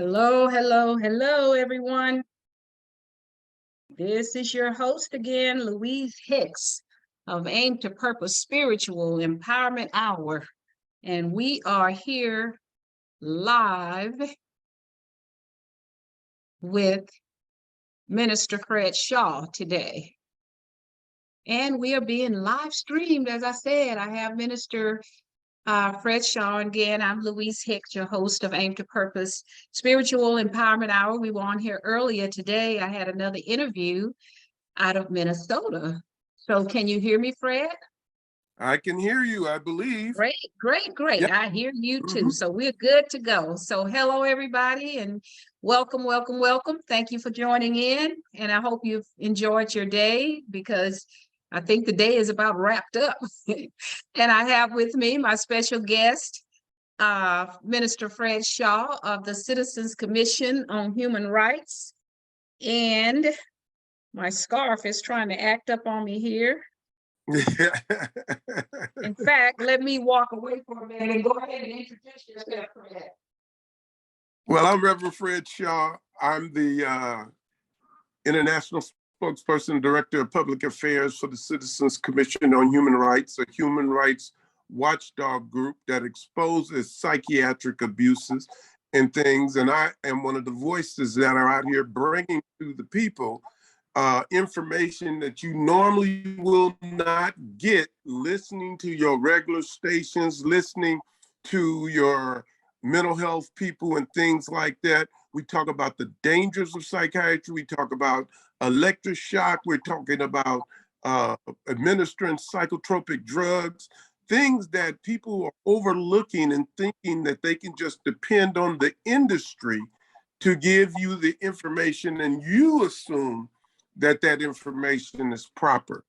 Hello, hello, hello, everyone. This is your host again, Louise Hicks of Aim to Purpose Spiritual Empowerment Hour. And we are here live with Minister Fred Shaw today. And we are being live streamed, as I said. I have Minister Fred Shaw again. I'm Louise Hicks, your host of Aim to Purpose Spiritual Empowerment Hour. We were on here earlier today. I had another interview out of Minnesota. So can you hear me, Fred? I can hear you, I believe. Great, great, great. Yep. I hear you too. So we're good to go. So hello, everybody, and welcome, welcome, welcome. Thank you for joining in. And I hope you've enjoyed your day because I think the day is about wrapped up. And I have with me my special guest, Minister Fred Shaw of the Citizens Commission on Human Rights. And my scarf is trying to act up on me here. In fact, let me walk away for a minute and go ahead and introduce yourself, Fred. Well, I'm Reverend Fred Shaw. I'm the international spokesperson and director of public affairs for the Citizens Commission on Human Rights, a human rights watchdog group that exposes psychiatric abuses and things. And I am one of the voices that are out here bringing to the people information that you normally will not get listening to your regular stations, listening to your mental health people and things like that. We talk about the dangers of psychiatry. We talk about electroshock. We're talking about administering psychotropic drugs, things that people are overlooking and thinking that they can just depend on the industry to give you the information, and you assume that that information is proper.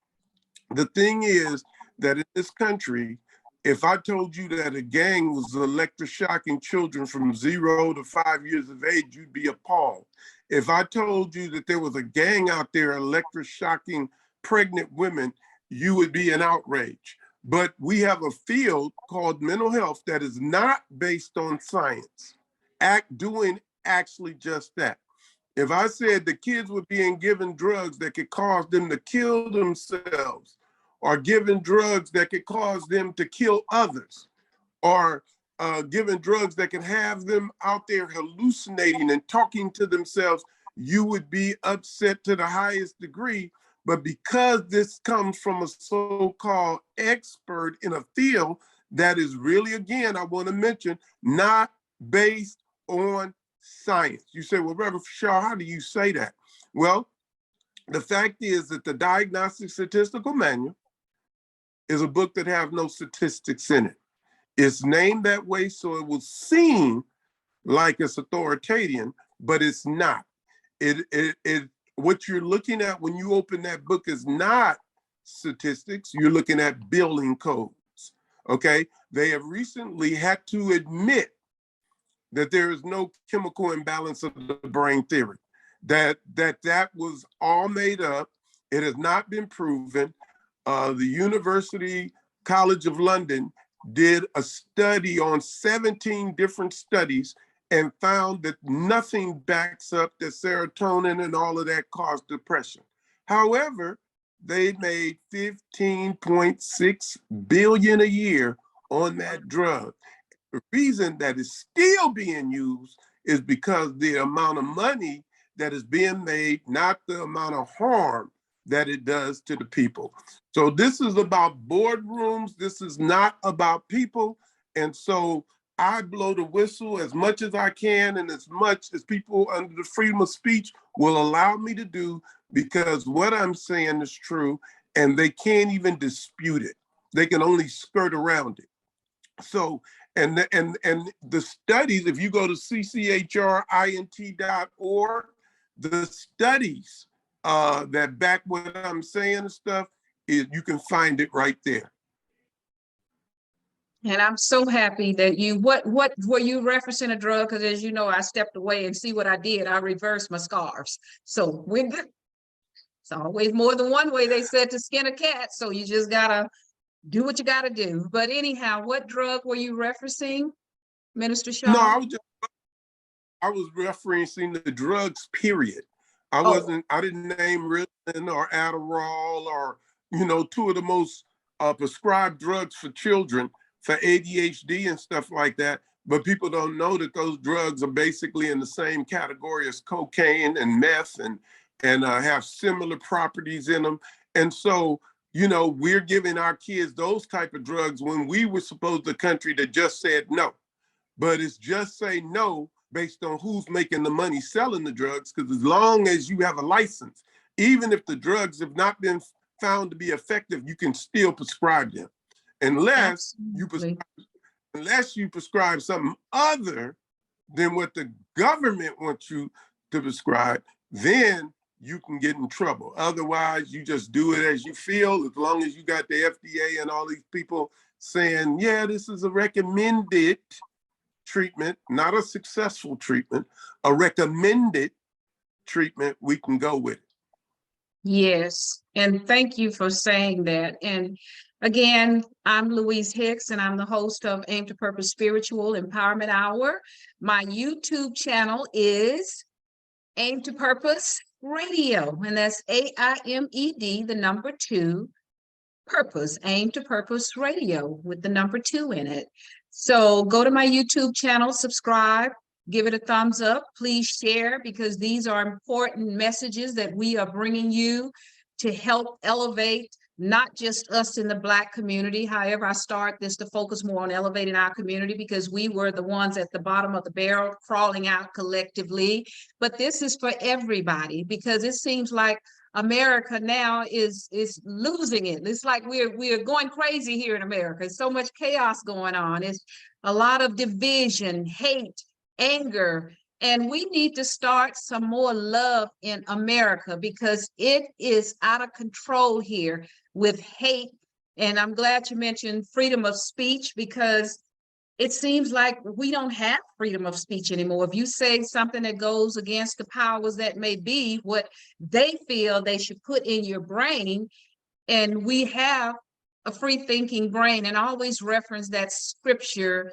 The thing is that in this country, if I told you that a gang was electroshocking children from 0 to 5 years of age, you'd be appalled. If I told you that there was a gang out there electroshocking pregnant women, you would be in outrage. But we have a field called mental health that is not based on science, doing actually just that. If I said the kids were being given drugs that could cause them to kill themselves, or given drugs that could cause them to kill others, or given drugs that could have them out there hallucinating and talking to themselves, you would be upset to the highest degree. But because this comes from a so-called expert in a field that is really, again, I want to mention, not based on science. You say, well, Reverend Shaw, how do you say that? Well, the fact is that the Diagnostic Statistical Manual is a book that have no statistics in it. It's named that way so it will seem like it's authoritarian, but it's not. What you're looking at when you open that book is not statistics. You're looking at building codes, okay? They have recently had to admit that there is no chemical imbalance of the brain theory, that was all made up. It has not been proven. The University College of London did a study on 17 different studies and found that nothing backs up that serotonin and all of that cause depression. However, they made $15.6 billion a year on that drug. The reason that it's still being used is because the amount of money that is being made, not the amount of harm that it does to the people. So this is about boardrooms. This is not about people. And so I blow the whistle as much as I can and as much as people under the freedom of speech will allow me to do, because what I'm saying is true and they can't even dispute it. They can only skirt around it. So, and the studies, if you go to CCHRINT.org, the studies that back what I'm saying and stuff, you can find it right there. And I'm so happy that what were you referencing a drug? Because as you know, I stepped away and see what I did. I reversed my scarves. So we're good. It's always more than one way, they said, to skin a cat. So you just gotta do what you gotta do. But anyhow, what drug were you referencing, Minister Shaw? No, I was referencing the drugs, period. Oh, I didn't name Ritalin or Adderall or, two of the most prescribed drugs for children for ADHD and stuff like that. But people don't know that those drugs are basically in the same category as cocaine and meth and have similar properties in them. And so, we're giving our kids those type of drugs when we were supposed the country that just said no. But it's just say no based on who's making the money selling the drugs, because as long as you have a license, even if the drugs have not been found to be effective, you can still prescribe them. Unless absolutely. you prescribe something other than what the government wants you to prescribe, then you can get in trouble. Otherwise, you just do it as you feel, as long as you got the FDA and all these people saying, yeah, this is a recommended treatment, not a successful treatment, a recommended treatment, we can go with it. Yes, and thank you for saying that. And again, I'm Louise Hicks, and I'm the host of Aim to Purpose Spiritual Empowerment Hour. My YouTube channel is Aim to Purpose Radio, and that's AIMED, the number 2, Purpose, Aim to Purpose Radio with the number 2 in it. So go to my YouTube channel, subscribe, give it a thumbs up. Please share, because these are important messages that we are bringing you to help elevate not just us in the Black community. However, I start this to focus more on elevating our community, because we were the ones at the bottom of the barrel crawling out collectively. But this is for everybody, because it seems like America now is losing it. It's like we're going crazy here in America. There's so much chaos going on. It's a lot of division, hate, anger, and we need to start some more love in America, because it is out of control here with hate. And I'm glad you mentioned freedom of speech, because it seems like we don't have freedom of speech anymore. If you say something that goes against the powers that may be, what they feel they should put in your brain, and we have a free thinking brain. And I always reference that scripture,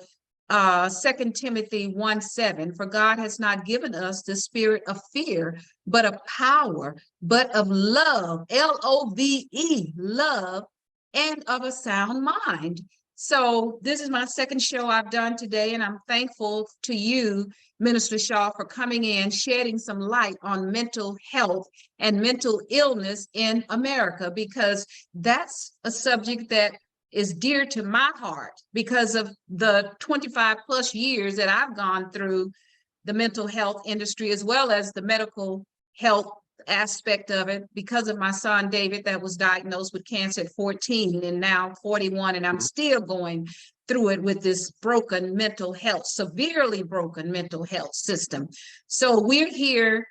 2 Timothy 1:7, for God has not given us the spirit of fear, but of power, but of love, LOVE, love, and of a sound mind. So this is my second show I've done today, and I'm thankful to you, Minister Shaw, for coming in, shedding some light on mental health and mental illness in America, because that's a subject that is dear to my heart because of the 25 plus years that I've gone through the mental health industry, as well as the medical health aspect of it, because of my son David that was diagnosed with cancer at 14 and now 41, and I'm still going through it with this broken mental health, severely broken mental health system. So we're here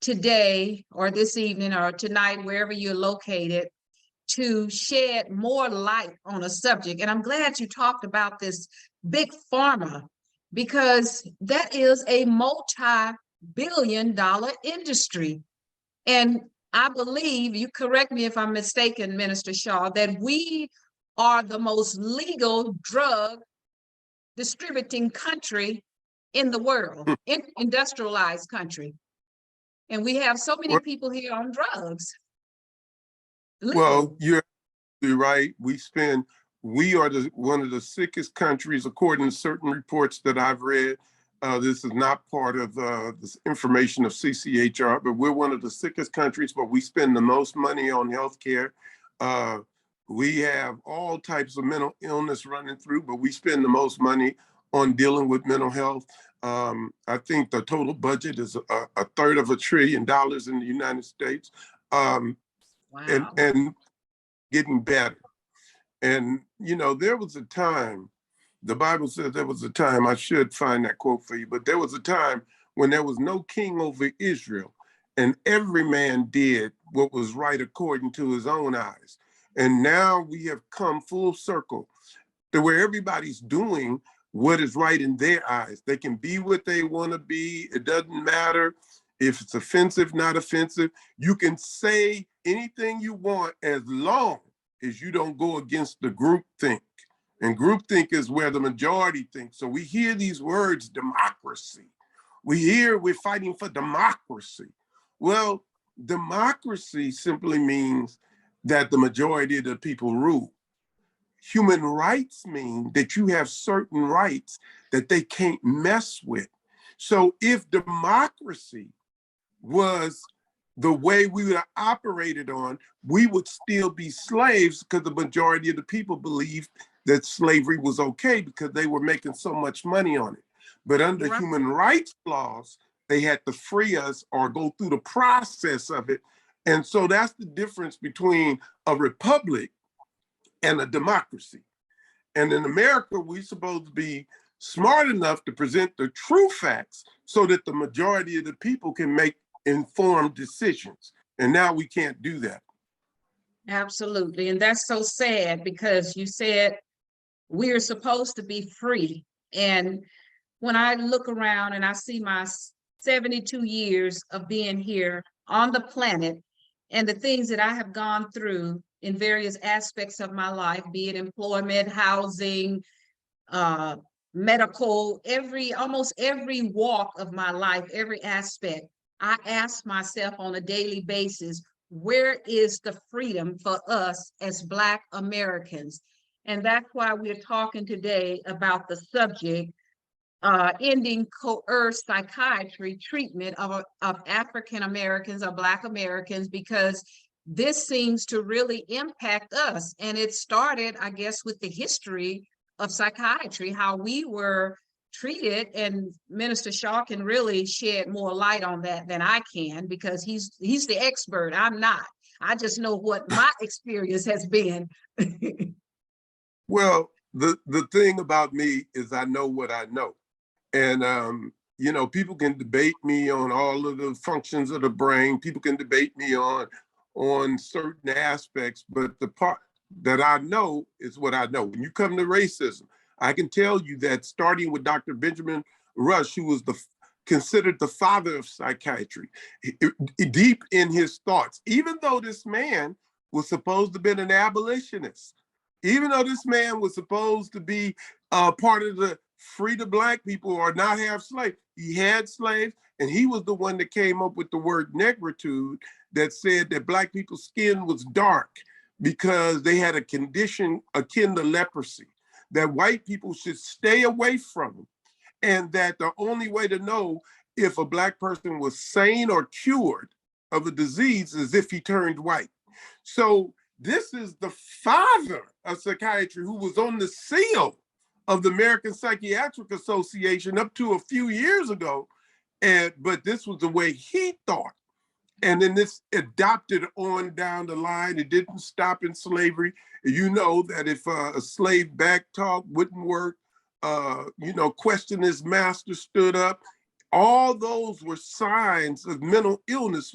today or this evening or tonight, wherever you're located, to shed more light on a subject. And I'm glad you talked about this big pharma, because that is a multi-billion-dollar industry. And I believe, you correct me if I'm mistaken, Minister Shaw, that we are the most legal drug distributing country in the world, industrialized country. And we have so many people here on drugs. Well, you're right. We are one of the sickest countries, according to certain reports that I've read. This is not part of this information of CCHR, but we're one of the sickest countries, but we spend the most money on healthcare. We have all types of mental illness running through, but we spend the most money on dealing with mental health. I think the total budget is a third of $1 trillion in the United States, Wow. and getting better. And, there was a time, the Bible says there was a time, I should find that quote for you, but there was a time when there was no king over Israel, and every man did what was right according to his own eyes. And now we have come full circle to where everybody's doing what is right in their eyes. They can be what they want to be. It doesn't matter if it's offensive, not offensive. You can say anything you want as long as you don't go against the group think. And group think is where the majority thinks. So we hear these words, democracy, We're fighting for democracy. Well, democracy simply means that the majority of the people rule. Human rights mean that you have certain rights that they can't mess with. So if democracy was the way we would have operated on, we would still be slaves because the majority of the people believed that slavery was okay because they were making so much money on it. But under human rights laws, they had to free us or go through the process of it. And so that's the difference between a republic and a democracy. And in America, we're supposed to be smart enough to present the true facts so that the majority of the people can make informed decisions. And now we can't do that. Absolutely. And that's so sad because you said we're supposed to be free. And when I look around and I see my 72 years of being here on the planet and the things that I have gone through in various aspects of my life, be it employment, housing, medical, almost every walk of my life, every aspect, I ask myself on a daily basis, where is the freedom for us as Black Americans? And that's why we're talking today about the subject, ending coerced psychiatry treatment of African Americans or Black Americans, because this seems to really impact us. And it started, I guess, with the history of psychiatry, how we were treated, and Minister Shaw can really shed more light on that than I can, because he's the expert. I'm not. I just know what my experience has been. Well, the thing about me is I know what I know. And, you know, people can debate me on all of the functions of the brain. People can debate me on certain aspects, but the part that I know is what I know. When you come to racism, I can tell you that starting with Dr. Benjamin Rush, who was considered the father of psychiatry, deep in his thoughts, even though this man was supposed to have been an abolitionist, even though this man was supposed to be part of the free the Black people or not have slaves, he had slaves, and he was the one that came up with the word negritude that said that Black people's skin was dark because they had a condition akin to leprosy, that white people should stay away from them, and that the only way to know if a Black person was sane or cured of a disease is if he turned white. So this is the father of psychiatry who was on the seal of the American Psychiatric Association up to a few years ago. But this was the way he thought. And then this adopted on down the line. It didn't stop in slavery. You know that if a slave back talk wouldn't work, you know, question his master stood up. All those were signs of mental illness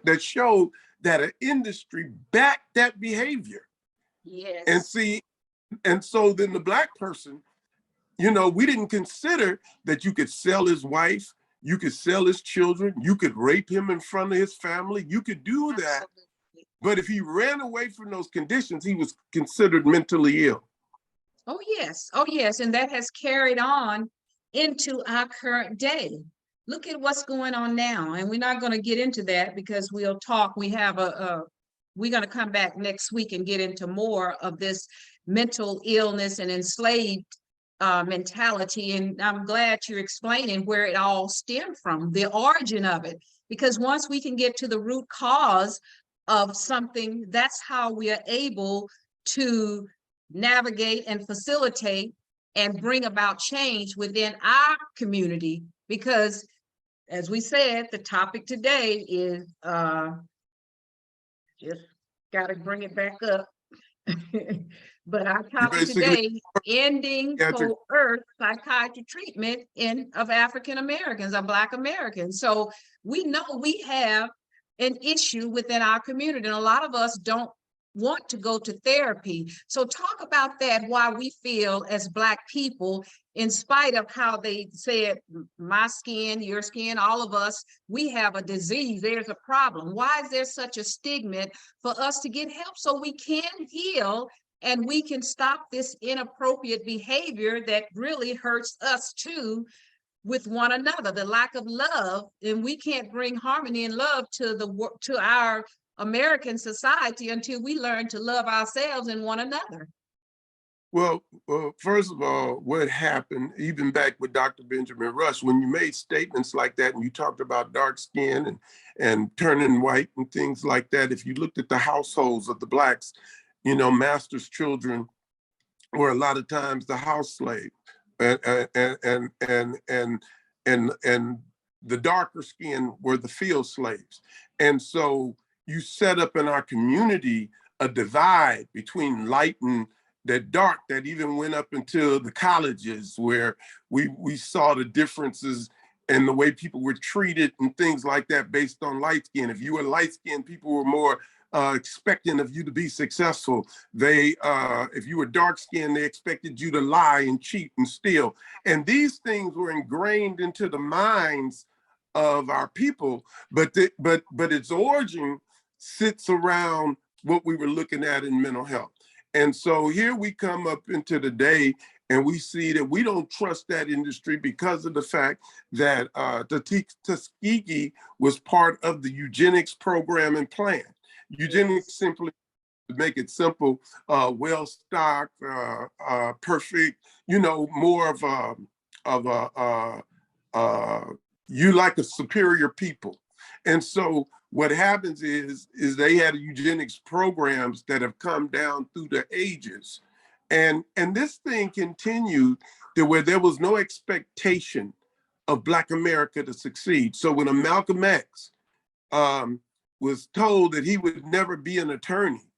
that showed that an industry backed that behavior. Yes. And so then the Black person, you know, we didn't consider that you could sell his wife, you could sell his children, you could rape him in front of his family, you could do that. Absolutely. But if he ran away from those conditions, he was considered mentally ill. Oh, yes. And that has carried on into our current day. Look at what's going on now. And we're not going to get into that because we'll talk. We have we're going to come back next week and get into more of this mental illness and enslaved mentality. And I'm glad you're explaining where it all stemmed from, the origin of it, because once we can get to the root cause of something, that's how we are able to navigate and facilitate and bring about change within our community. Because as we said, the topic today is just got to bring it back up. But our topic today, ending coerced psychiatry treatment of African Americans or Black Americans. So we know we have an issue within our community, and a lot of us don't want to go to therapy. So talk about that, why we feel as Black people, in spite of how they said, my skin, your skin, all of us, we have a disease, there's a problem. Why is there such a stigma for us to get help so we can heal and we can stop this inappropriate behavior that really hurts us too, with one another, the lack of love, and we can't bring harmony and love to our American society until we learn to love ourselves and one another. Well, first of all, what happened, even back with Dr. Benjamin Rush, when you made statements like that and you talked about dark skin and turning white and things like that, if you looked at the households of the Blacks, you know, master's children were a lot of times the house slave, and the darker skin were the field slaves. And so you set up in our community a divide between light and that dark that even went up into the colleges, where we saw the differences in the way people were treated and things like that based on light skin. If you were light skinned, people were more expecting of you to be successful. If you were dark skinned, they expected you to lie and cheat and steal. And these things were ingrained into the minds of our people, but its origin sits around what we were looking at in mental health. And so here we come up into the day and we see that we don't trust that industry because of the fact that the Tuskegee was part of the eugenics program and plan. Eugenics, simply to make it simple, well-stocked, perfect, you know, more you like a superior people. And so what happens is they had eugenics programs that have come down through the ages. And this thing continued to where there was no expectation of Black America to succeed. So when Malcolm X was told that he would never be an attorney,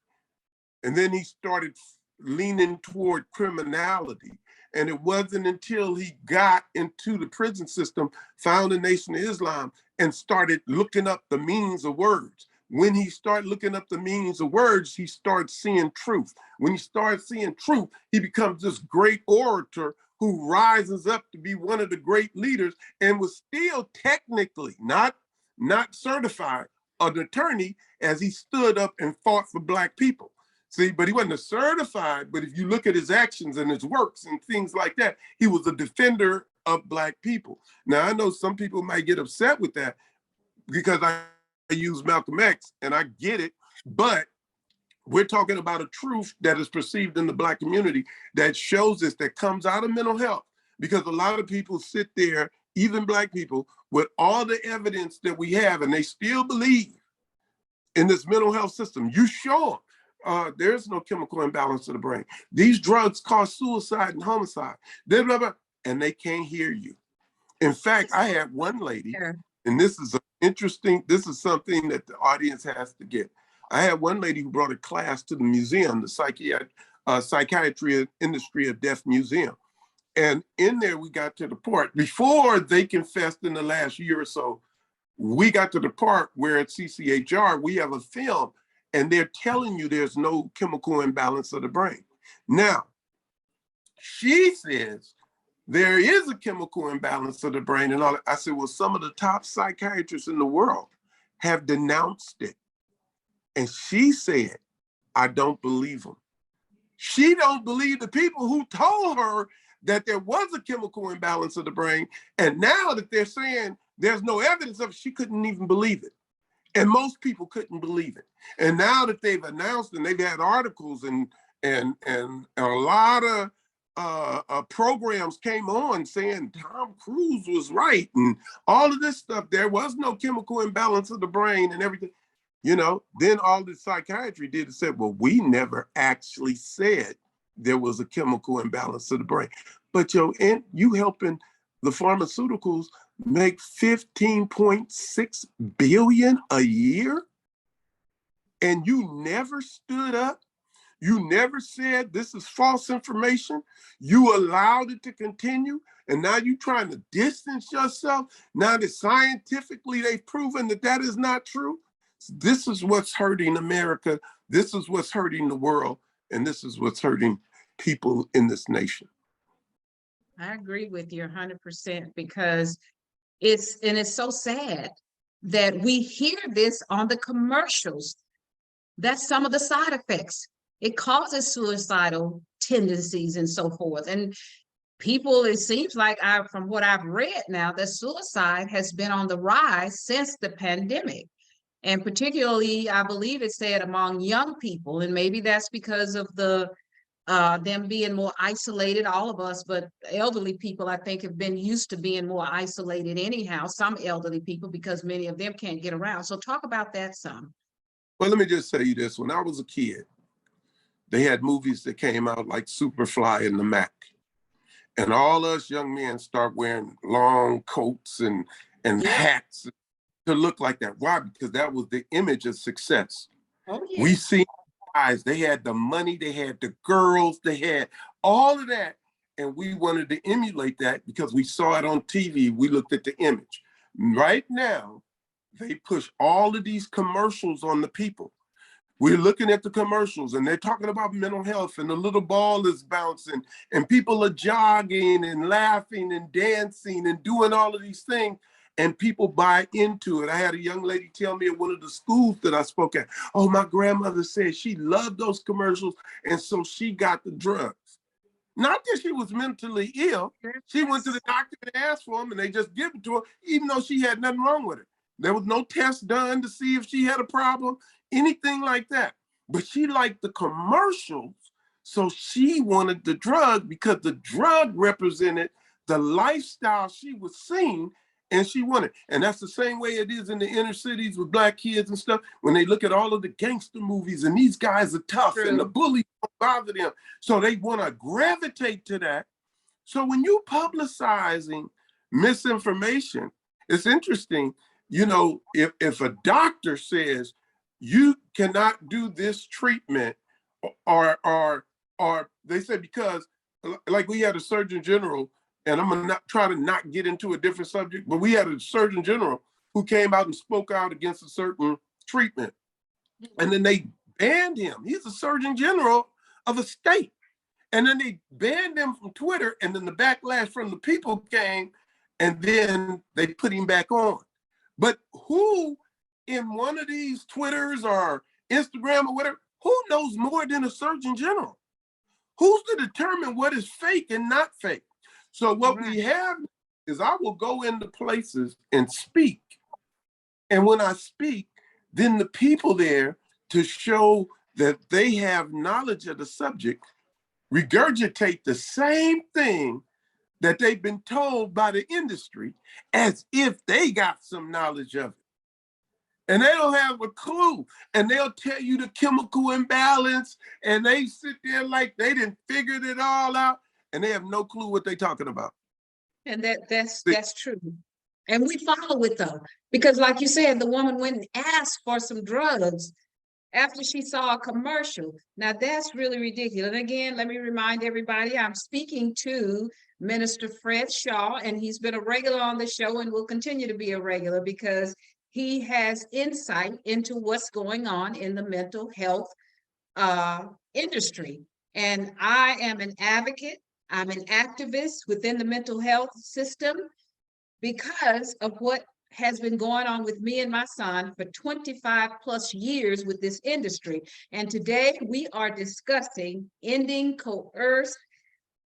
and then he started leaning toward criminality. And it wasn't until he got into the prison system, found the Nation of Islam, and started looking up the meanings of words. When he started looking up the meanings of words, he started seeing truth. When he started seeing truth, he becomes this great orator who rises up to be one of the great leaders and was still technically not certified an attorney as he stood up and fought for Black people. See, but he wasn't a certified, but if you look at his actions and his works and things like that, he was a defender of Black people. Now, I know some people might get upset with that because I use Malcolm X, and I get it, but we're talking about a truth that is perceived in the Black community that shows us, that comes out of mental health, because a lot of people sit there, even Black people, with all the evidence that we have, and they still believe in this mental health system. You show them. There's no chemical imbalance of the brain. These drugs cause suicide and homicide, blah, blah, blah, and they can't hear you. In fact, I had one lady, and this is this is something that the audience has to get. I had one lady who brought a class to the museum, the Psychiatry Industry of Death Museum. And in there, we got to the part, before they confessed in the last year or so, we got to the part where at CCHR, we have a film and they're telling you there's no chemical imbalance of the brain. Now, she says there is a chemical imbalance of the brain and all that. I said, well, some of the top psychiatrists in the world have denounced it. And she said, I don't believe them. She don't believe the people who told her that there was a chemical imbalance of the brain. And now that they're saying there's no evidence of it, she couldn't even believe it. And most people couldn't believe it. And now that they've announced and they've had articles and a lot of programs came on saying Tom Cruise was right and all of this stuff, there was no chemical imbalance of the brain and everything, you know, then all the psychiatry did is said, well, we never actually said there was a chemical imbalance of the brain. But you helping the pharmaceuticals make $15.6 billion a year, and you never stood up. You never said this is false information. You allowed it to continue, and now you're trying to distance yourself. Now that scientifically they've proven that that is not true. This is what's hurting America. This is what's hurting the world, and this is what's hurting people in this nation. I agree with you 100% because it's so sad that we hear this on the commercials. That's some of the side effects. It causes suicidal tendencies and so forth. And people, it seems like from what I've read now, that suicide has been on the rise since the pandemic. And particularly, I believe it said among young people, and maybe that's because of them being more isolated, all of us, but elderly people, I think, have been used to being more isolated anyhow, some elderly people, because many of them can't get around. So talk about that some. Well, let me just tell you this. When I was a kid, they had movies that came out like Superfly and the Mac. And all us young men start wearing long coats and hats to look like that. Why? Because that was the image of success. Oh, yeah. We see guys, they had the money, they had the girls, they had all of that. And we wanted to emulate that because we saw it on TV. We looked at the image. Right now, they push all of these commercials on the people. We're looking at the commercials and they're talking about mental health, and the little ball is bouncing and people are jogging and laughing and dancing and doing all of these things, and people buy into it. I had a young lady tell me at one of the schools that I spoke at, oh, my grandmother said she loved those commercials and so she got the drugs. Not that she was mentally ill. She went to the doctor and asked for them and they just give it to her, even though she had nothing wrong with it. There was no test done to see if she had a problem, anything like that. But she liked the commercials, so she wanted the drug because the drug represented the lifestyle she was seeing, and she wanted. And that's the same way it is in the inner cities with Black kids and stuff. When they look at all of the gangster movies and these guys are tough and the bullies don't bother them, so they want to gravitate to that. So when you publicizing misinformation, it's interesting. You know, if a doctor says you cannot do this treatment, or they say, because like we had a Surgeon General, and I'm gonna try to not get into a different subject, but we had a Surgeon General who came out and spoke out against a certain treatment, and then they banned him. He's a Surgeon General of a state, and then they banned him from Twitter, and then the backlash from the people came, and then they put him back on. But who in one of these Twitters or Instagram or whatever, who knows more than a Surgeon General? Who's to determine what is fake and not fake? So what we have is I will go into places and speak. And when I speak, then the people there, to show that they have knowledge of the subject, regurgitate the same thing that they've been told by the industry as if they got some knowledge of it. And they don't have a clue. And they'll tell you the chemical imbalance, and they sit there like they didn't figure it all out, and they have no clue what they're talking about. And that's true. And we follow it though, because like you said, the woman went and asked for some drugs after she saw a commercial. Now that's really ridiculous. And again, let me remind everybody, I'm speaking to Minister Fred Shaw, and he's been a regular on the show and will continue to be a regular because he has insight into what's going on in the mental health industry. And I am an advocate. I'm an activist within the mental health system because of what has been going on with me and my son for 25 plus years with this industry. And today we are discussing ending coerced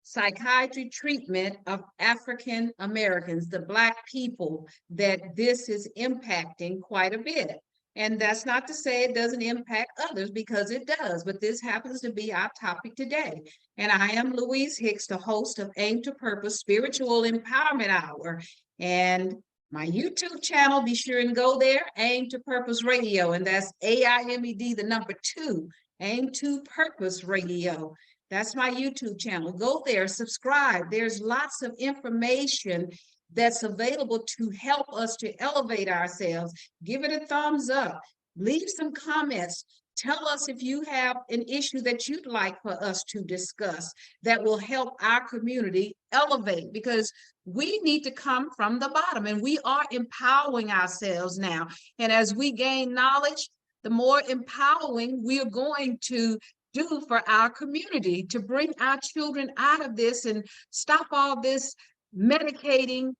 psychiatry treatment of African Americans, the Black people, that this is impacting quite a bit. And that's not to say it doesn't impact others, because it does, but this happens to be our topic today. And I am Louise Hicks, the host of Aim to Purpose Spiritual Empowerment Hour. And my YouTube channel, be sure and go there, Aim to Purpose Radio, and that's AIMED, the number 2, Aim to Purpose Radio. That's my YouTube channel. Go there, subscribe. There's lots of information that's available to help us to elevate ourselves. Give it a thumbs up. Leave some comments. Tell us if you have an issue that you'd like for us to discuss that will help our community elevate, because we need to come from the bottom, and we are empowering ourselves now. And as we gain knowledge, the more empowering we are going to do for our community to bring our children out of this and stop all this medicating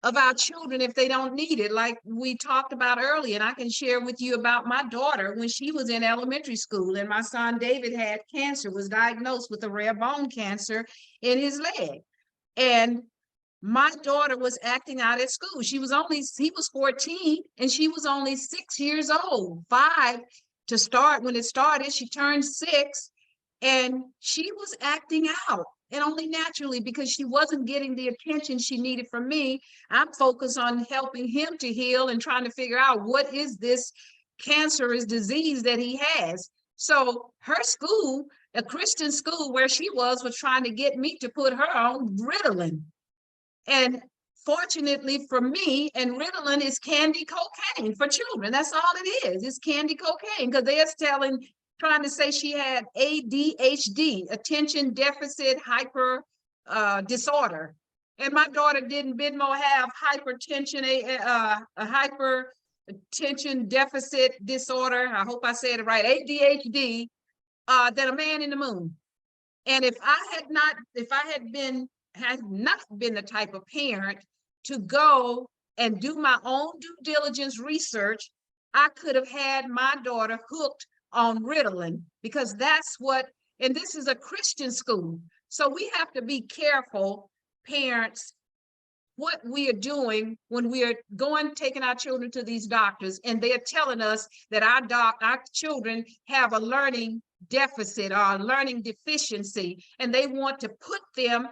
of our children if they don't need it, like we talked about earlier. And I can share with you about my daughter when she was in elementary school, and my son David had cancer, was diagnosed with a rare bone cancer in his leg. And my daughter was acting out at school. He was 14 and she was only 6 years old, 5 to start. When it started, she turned 6 and she was acting out, and only naturally, because she wasn't getting the attention she needed from me. I'm focused on helping him to heal and trying to figure out what is this cancerous disease that he has. So her school, a Christian school where she was trying to get me to put her on Ritalin. And fortunately for me, and Ritalin is candy cocaine for children. That's all it is. It's candy cocaine, because they're trying to say she had ADHD, attention deficit hyper disorder. And my daughter didn't bit more have hypertension, a hypertension deficit disorder. I hope I said it right, ADHD, than a man in the moon. And if I had not been the type of parent to go and do my own due diligence research, I could have had my daughter hooked on Ritalin, because that's what, and this is a Christian school. So we have to be careful, parents, what we are doing when we are taking our children to these doctors, and they're telling us that our children have a learning deficit or a learning deficiency, and they want to put them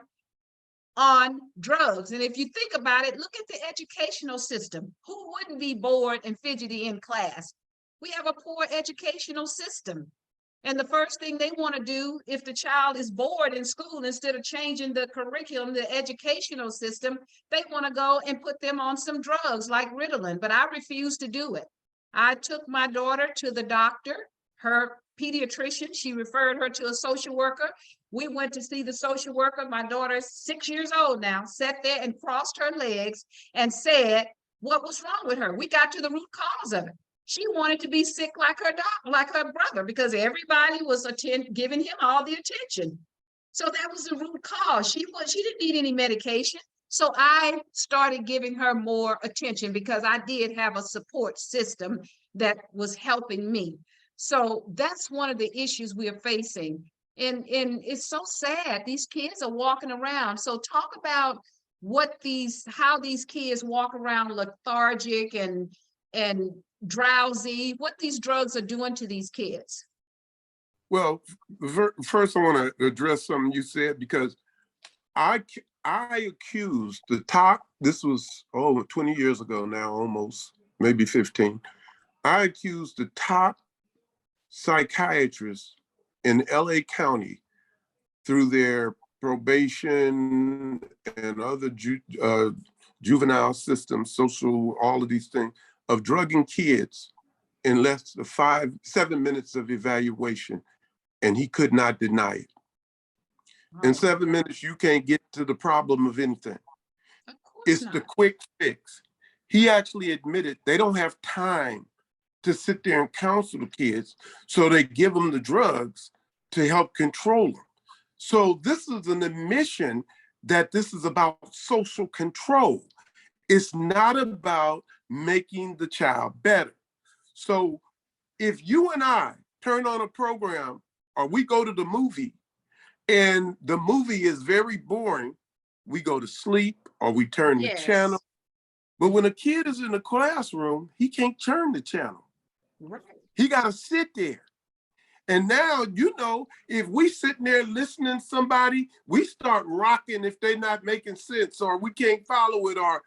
on drugs. And if you think about it, look at the educational system. Who wouldn't be bored and fidgety in class? We have a poor educational system. And the first thing they want to do, if the child is bored in school, instead of changing the curriculum, the educational system, they want to go and put them on some drugs like Ritalin. But I refuse to do it. I took my daughter to the doctor, her pediatrician. She referred her to a social worker. We went to see the social worker. My daughter's 6 years old now, sat there and crossed her legs and said what was wrong with her. We got to the root cause of it. She wanted to be sick like her brother, because everybody was giving him all the attention. So that was the root cause. She didn't need any medication. So I started giving her more attention, because I did have a support system that was helping me. So that's one of the issues we are facing. And it's so sad. These kids are walking around. So talk about how these kids walk around lethargic and drowsy, what these drugs are doing to these kids. Well, first I want to address something you said, because I accused the top, this was 20 years ago now, almost, maybe 15. I accused the top psychiatrists in LA County, through their probation and other juvenile systems, social, all of these things, of drugging kids in less than 7 minutes of evaluation, and he could not deny it. In 7 minutes, you can't get to the problem of anything. It's the quick fix. He actually admitted they don't have time to sit there and counsel the kids, so they give them the drugs to help control them. So this is an admission that this is about social control. It's not about making the child better. So if you and I turn on a program, or we go to the movie and the movie is very boring, we go to sleep or we turn the channel. But when a kid is in the classroom, he can't turn the channel. Right. He got to sit there. And now, if we sitting there listening to somebody, we start rocking if they're not making sense, or we can't follow it, or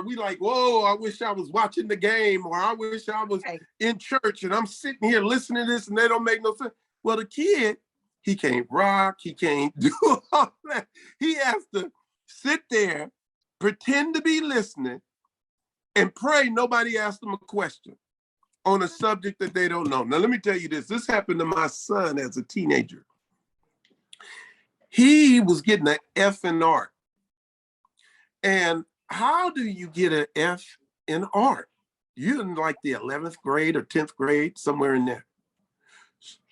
we like, whoa, I wish I was watching the game, or I wish I was in church and I'm sitting here listening to this and they don't make no sense. Well, the kid, he can't rock, he can't do all that. He has to sit there, pretend to be listening, and pray nobody asked him a question on a subject that they don't know. Now, let me tell you this. This happened to my son as a teenager. He was getting an F in art. And how do you get an F in art? You're in like the 11th grade or 10th grade, somewhere in there.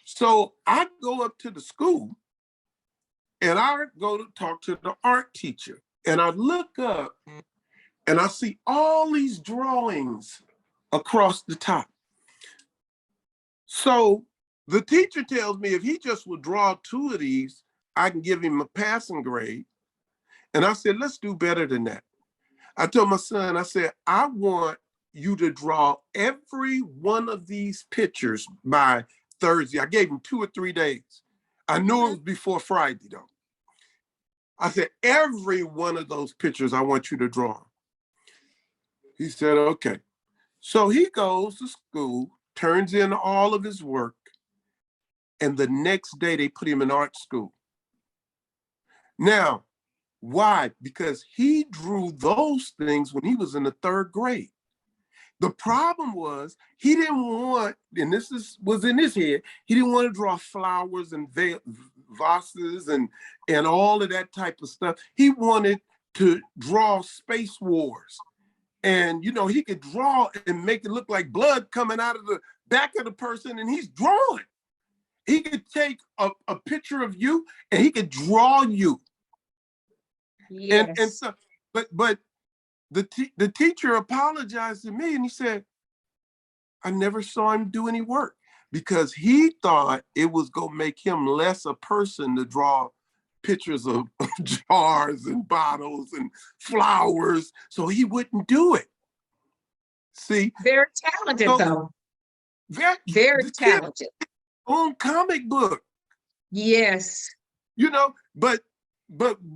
So I go up to the school and I go to talk to the art teacher. And I look up and I see all these drawings across the top. So the teacher tells me if he just will draw 2 of these, I can give him a passing grade. And I said, let's do better than that. I told my son, I said, I want you to draw every one of these pictures by Thursday. I gave him 2 or 3 days. I knew it was before Friday though. I said, every one of those pictures I want you to draw. He said, okay. So he goes to school, turns in all of his work, and the next day they put him in art school. Now, why? Because he drew those things when he was in the 3rd grade. The problem was he didn't want, and was in his head, he didn't want to draw flowers and vases and all of that type of stuff. He wanted to draw space wars. And, you know, he could draw and make it look like blood coming out of the back of the person, and he's drawing. He could take a picture of you and he could draw you. Yes. And so, but the teacher apologized to me and he said, I never saw him do any work because he thought it was gonna make him less a person to draw pictures of jars and bottles and flowers, so he wouldn't do it. See? Very talented though. Very talented. On comic book. Yes. You know, but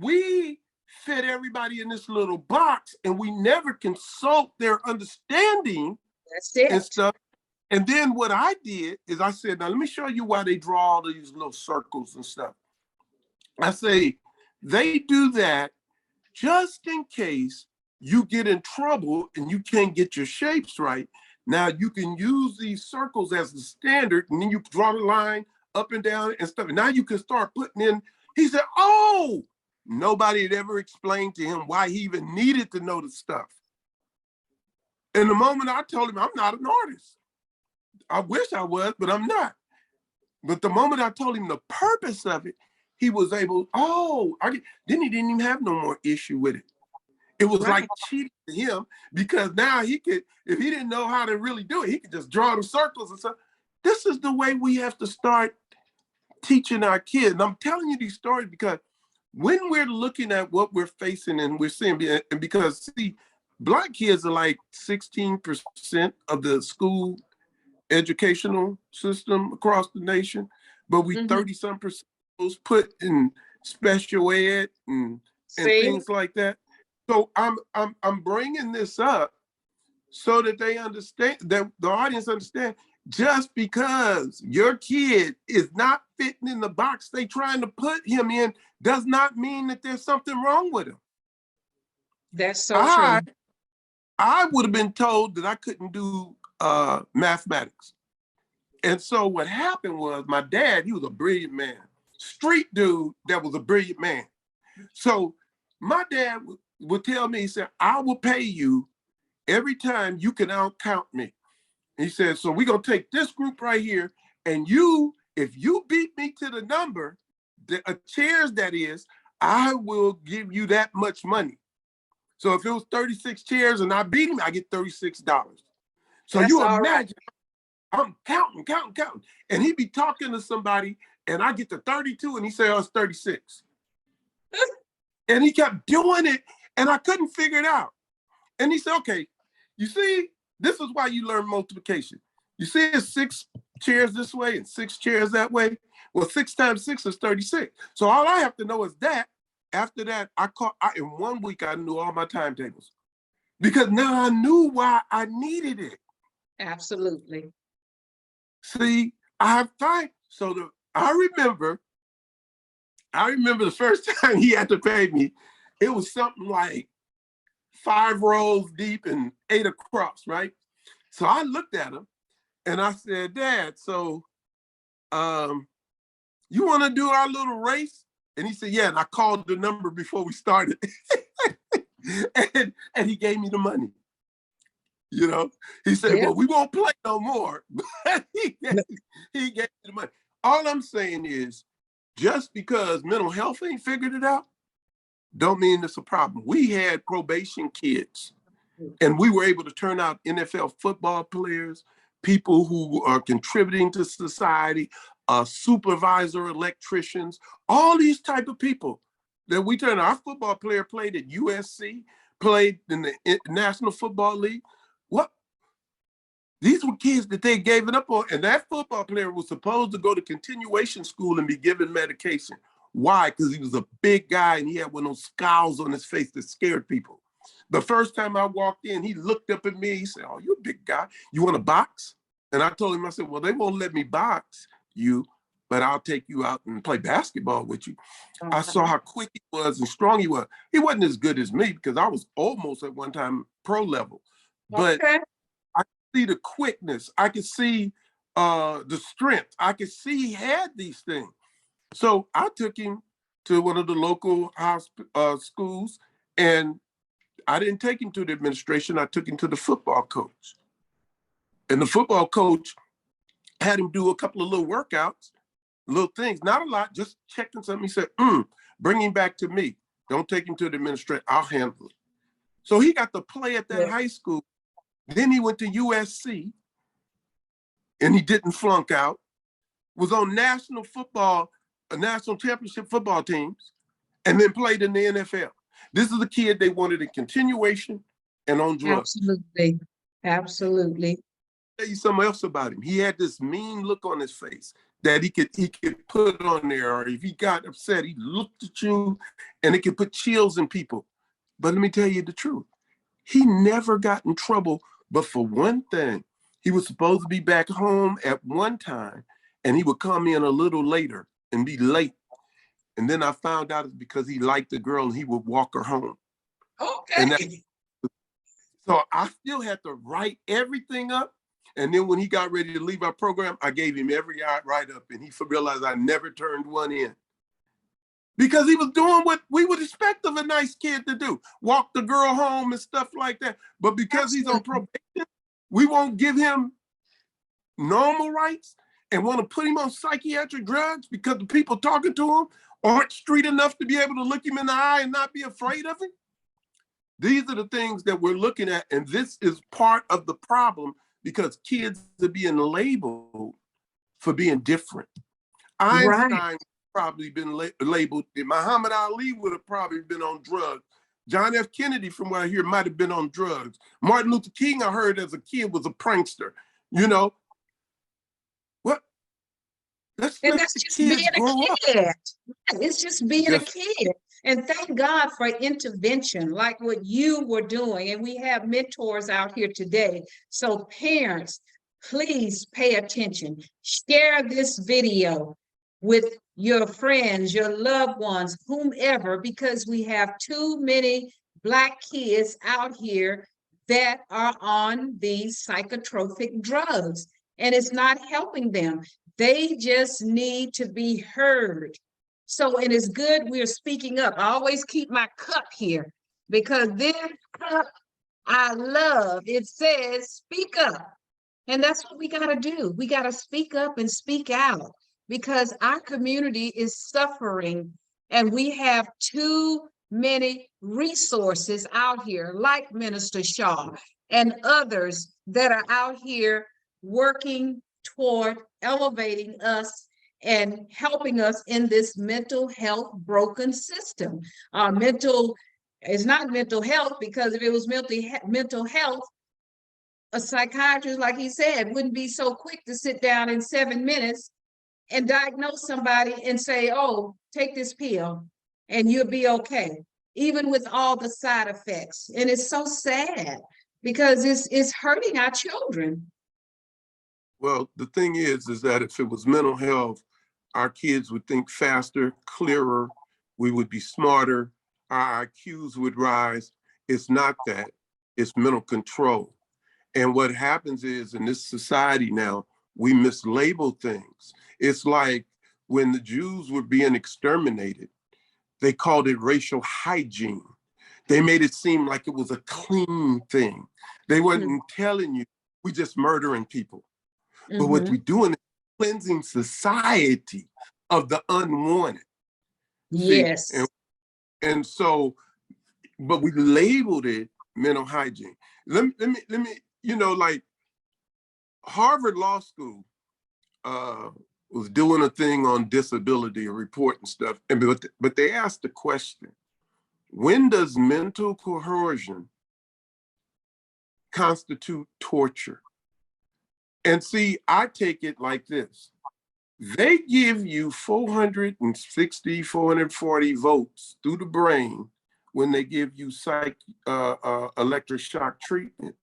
we fit everybody in this little box and we never consult their understanding. That's it. And stuff. And then what I did is I said, now let me show you why they draw all these little circles and stuff. I say, they do that just in case you get in trouble and you can't get your shapes right. Now you can use these circles as the standard and then you draw the line up and down and stuff. And now you can start putting in, he said, oh, nobody had ever explained to him why he even needed to know the stuff. And the moment I told him, I'm not an artist. I wish I was, but I'm not. But the moment I told him the purpose of it, he was able, then he didn't even have no more issue with it. It was like cheating to him because now he could, if he didn't know how to really do it, he could just draw the circles and stuff. This is the way we have to start teaching our kids. And I'm telling you these stories because when we're looking at what we're facing and we're seeing, and because see, Black kids are like 16% of the school educational system across the nation, but we 30-some percent was put in special ed and things like that. So I'm bringing this up so that they understand, that the audience understand, just because your kid is not fitting in the box they trying to put him in does not mean that there's something wrong with him. That's so true. I would have been told that I couldn't do mathematics. And so what happened was my dad, he was a brilliant man, street dude that was a brilliant man. So my dad would tell me, he said, I will pay you every time you can outcount me. He said, so we're going to take this group right here, and you, if you beat me to the number, the chairs that is, I will give you that much money. So if it was 36 chairs and I beat him, I get $36. So that's you imagine, I'm counting. And he'd be talking to somebody and I get to 32 and he said, oh, it's 36. And he kept doing it and I couldn't figure it out. And he said, okay, you see, this is why you learn multiplication. You see it's 6 chairs this way and 6 chairs that way. Well, 6 times 6 is 36. So all I have to know is that. After that, in 1 week, I knew all my timetables because now I knew why I needed it. Absolutely. See, I have time. So I remember the first time he had to pay me, it was something like 5 rows deep and 8 across, right? So I looked at him and I said, Dad, so you want to do our little race? And he said, yeah, and I called the number before we started. and he gave me the money. You know, he said, well, we won't play no more. he gave me the money. All I'm saying is, just because mental health ain't figured it out, don't mean it's a problem. We had probation kids, and we were able to turn out NFL football players, people who are contributing to society, supervisor, electricians, all these type of people. that we turned. Our football player played at USC, played in the National Football League. What? These were kids that they gave it up on. And that football player was supposed to go to continuation school and be given medication. Why? Because he was a big guy and he had one of those scowls on his face that scared people. The first time I walked in, he looked up at me. He said, "Oh, you're a big guy. You want to box?" And I told him, I said, "Well, they won't let me box you, but I'll take you out and play basketball with you." I saw how quick he was and strong he was. He wasn't as good as me because I was almost at one time pro level. But I could see the quickness. I could see the strength. I could see he had these things. So I took him to one of the local schools, and I didn't take him to the administration. I took him to the football coach. And the football coach had him do a couple of little workouts, little things, not a lot, just checking something. He said, "Bring him back to me. Don't take him to the administration. I'll handle it." So he got to play at that high school. Then he went to USC, and he didn't flunk out, was on national championship football teams, and then played in the NFL. This is a kid they wanted in continuation and on drugs. Absolutely. Absolutely. I'll tell you something else about him. He had this mean look on his face that he could put on there, or if he got upset, he looked at you and it could put chills in people. But let me tell you the truth. He never got in trouble, but for one thing. He was supposed to be back home at one time, and he would come in a little later and be late. And then I found out it's because he liked the girl and he would walk her home. Okay. So I still had to write everything up. And then when he got ready to leave our program, I gave him every write-up, and he realized I never turned one in. Because he was doing what we would expect of a nice kid to do, walk the girl home and stuff like that. But because he's on probation, we won't give him normal rights and want to put him on psychiatric drugs because the people talking to him aren't street enough to be able to look him in the eye and not be afraid of him. These are the things that we're looking at, and this is part of the problem because kids are being labeled for being different. Einstein probably been labeled, Muhammad Ali would have probably been on drugs. John F. Kennedy, from what I hear, might have been on drugs. Martin Luther King, I heard as a kid, was a prankster. You know, what? That's just being a kid. It's just being a kid. And thank God for intervention like what you were doing. And we have mentors out here today. So parents, please pay attention. Share this video with your friends, your loved ones, whomever, because we have too many Black kids out here that are on these psychotropic drugs, and it's not helping them. They just need to be heard. So it is good we're speaking up. I always keep my cup here because this cup I love, it says speak up. And that's what we got to do. We got to speak up and speak out because our community is suffering and we have too many resources out here like Minister Shaw and others that are out here working toward elevating us and helping us in this mental health broken system. It's not mental health because if it was mental health, a psychiatrist, like he said, wouldn't be so quick to sit down in 7 minutes and diagnose somebody and say, "Oh, take this pill and you'll be okay," even with all the side effects. And it's so sad because it's hurting our children. Well, the thing is that if it was mental health, our kids would think faster, clearer, we would be smarter, our IQs would rise. It's not that, it's mental control. And what happens is in this society now, we mislabel things. It's like when the Jews were being exterminated, they called it racial hygiene. They made it seem like it was a clean thing. They wasn't telling you, we just murdering people. But what we're doing is cleansing society of the unwanted. Yes. See? And so, but we labeled it mental hygiene. Let me, like Harvard Law School was doing a thing on disability, a report and stuff. But they asked the question, when does mental coercion constitute torture? And see, I take it like this. They give you 460, 440 volts through the brain when they give you electric shock treatment.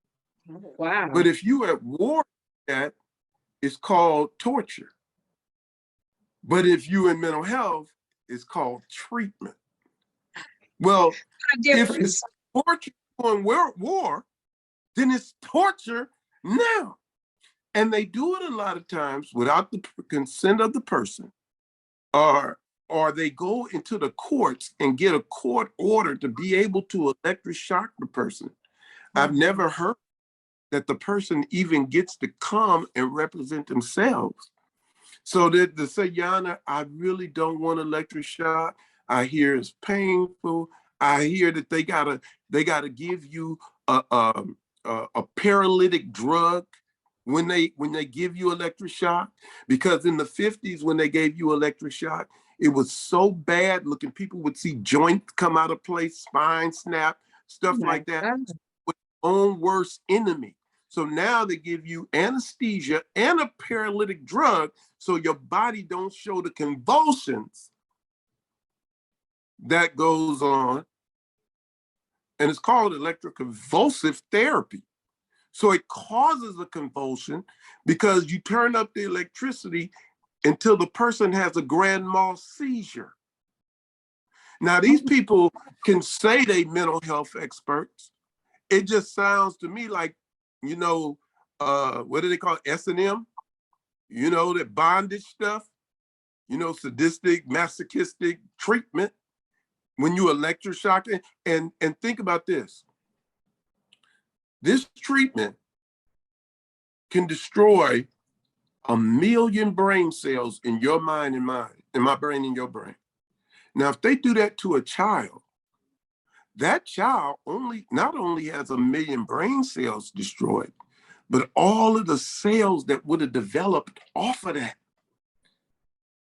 Wow. But if you at war, that is called torture. But if you in mental health, it's called treatment. Well, if it's torture on war, then it's torture now. And they do it a lot of times without the consent of the person, or they go into the courts and get a court order to be able to electric shock the person. I've never heard that the person even gets to come and represent themselves. So that to say, Yana, I really don't want electric shock. I hear it's painful. I hear that they gotta give you a paralytic drug when they give you electric shock, because in the 50s when they gave you electric shock, it was so bad looking. People would see joints come out of place, spine snap, stuff like that. With their own worst enemy. So now they give you anesthesia and a paralytic drug so your body don't show the convulsions that goes on. And it's called electroconvulsive therapy. So it causes a convulsion because you turn up the electricity until the person has a grand mal seizure. Now, these people can say they mental health experts. It just sounds to me like, what do they call it? S&M? That bondage stuff, sadistic, masochistic treatment when you electroshock it. And think about this. This treatment can destroy 1 million brain cells in your mind and mine, in my brain and your brain. Now, if they do that to a child, that child not only has 1 million brain cells destroyed, but all of the cells that would have developed off of that.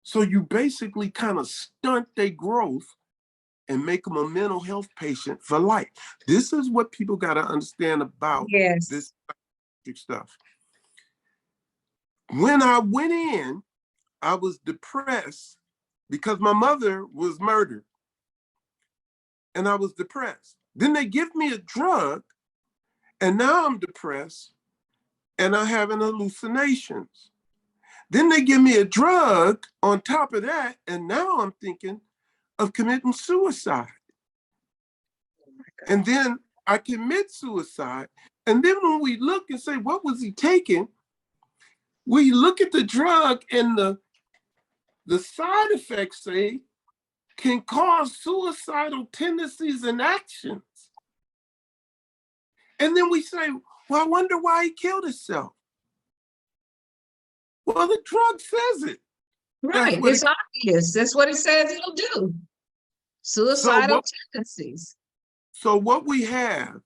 So you basically kind of stunt their growth and make them a mental health patient for life. This is what people got to understand about this stuff. When I went in, I was depressed because my mother was murdered. And I was depressed. Then they give me a drug, and now I'm depressed, and I'm having hallucinations. Then they give me a drug on top of that, and now I'm thinking of committing suicide. And then I commit suicide. And then when we look and say, what was he taking? We look at the drug and the side effects say can cause suicidal tendencies and actions. And then we say, well, I wonder why he killed himself. Well, the drug says it. Right, it's obvious. That's what it says it'll do. Suicidal tendencies. So what we have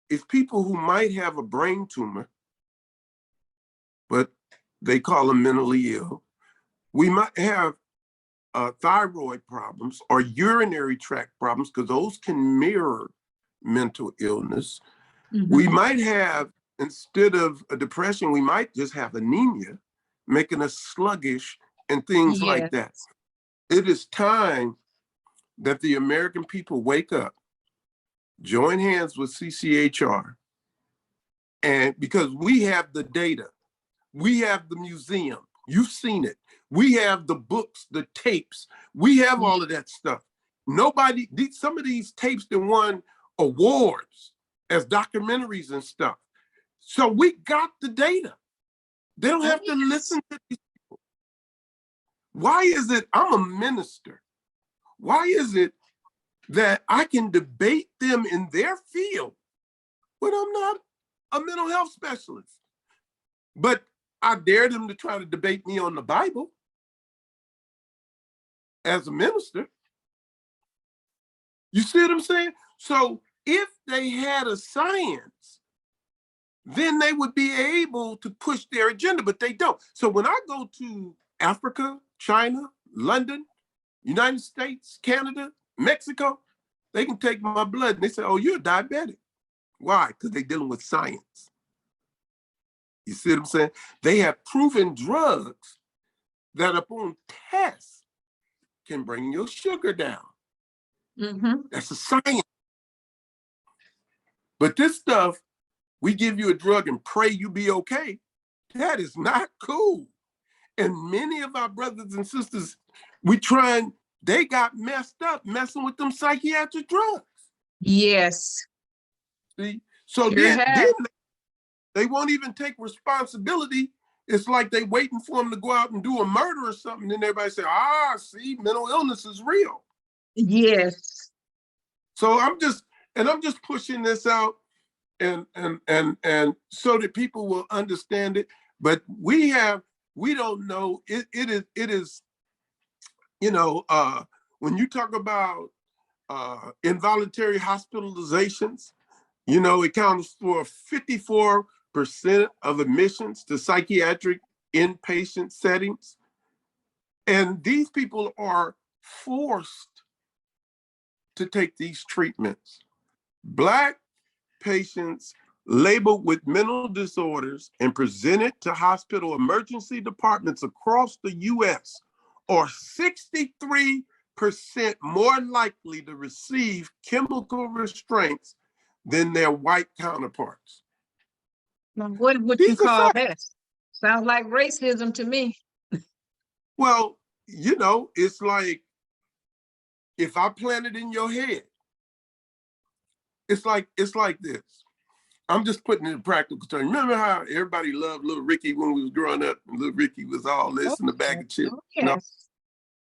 is people who might have a brain tumor, but they call them mentally ill. We might have thyroid problems or urinary tract problems, because those can mirror mental illness. We might have, instead of a depression, we might just have anemia, making us sluggish and things like that. It is time that the American people wake up, join hands with CCHR, and because we have the data, we have the museum, you've seen it, we have the books, the tapes, we have all of that stuff. Some of these tapes that won awards as documentaries and stuff. So we got the data. They don't have to listen to these people. Why is it I'm a minister? Why is it that I can debate them in their field when I'm not a mental health specialist? But I dare them to try to debate me on the Bible as a minister. You see what I'm saying? So if they had a science then they would be able to push their agenda, but they don't. So when I go to Africa, China, London, United States, Canada, Mexico, they can take my blood and they say, oh, you're diabetic. Why? Because they're dealing with science. You see what I'm saying? They have proven drugs that upon test can bring your sugar down. That's a science. But this stuff, we give you a drug and pray you be okay. That is not cool. And many of our brothers and sisters, they got messed up messing with them psychiatric drugs. Yes. See? So Sure then they won't even take responsibility. It's like they waiting for them to go out and do a murder or something. Then everybody say, see, mental illness is real. Yes. So I'm just pushing this out and so that people will understand it. But we don't know. It is, when you talk about involuntary hospitalizations, it counts for 54% of admissions to psychiatric inpatient settings. And these people are forced to take these treatments. Black patients labeled with mental disorders and presented to hospital emergency departments across the US are 63% more likely to receive chemical restraints than their white counterparts. Now, what would you call that? Sounds like racism to me. Well, it's like, if I plant it in your head, it's like this. I'm just putting it in practical terms. Remember how everybody loved Little Ricky when we was growing up? And Little Ricky was all this in a bag of chips. Yes.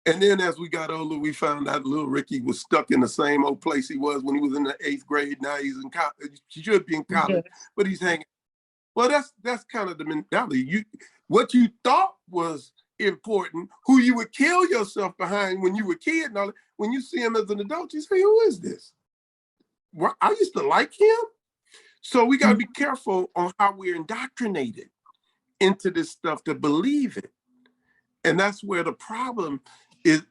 And then as we got older, we found out Little Ricky was stuck in the same old place he was when he was in the 8th grade. Now he's in college. He should be in college, but he's hanging. Well, that's kind of the mentality. What you thought was important, who you would kill yourself behind when you were a kid, and all that, when you see him as an adult, you say, who is this? Well, I used to like him. So we got to be careful on how we're indoctrinated into this stuff to believe it. And that's where the problem is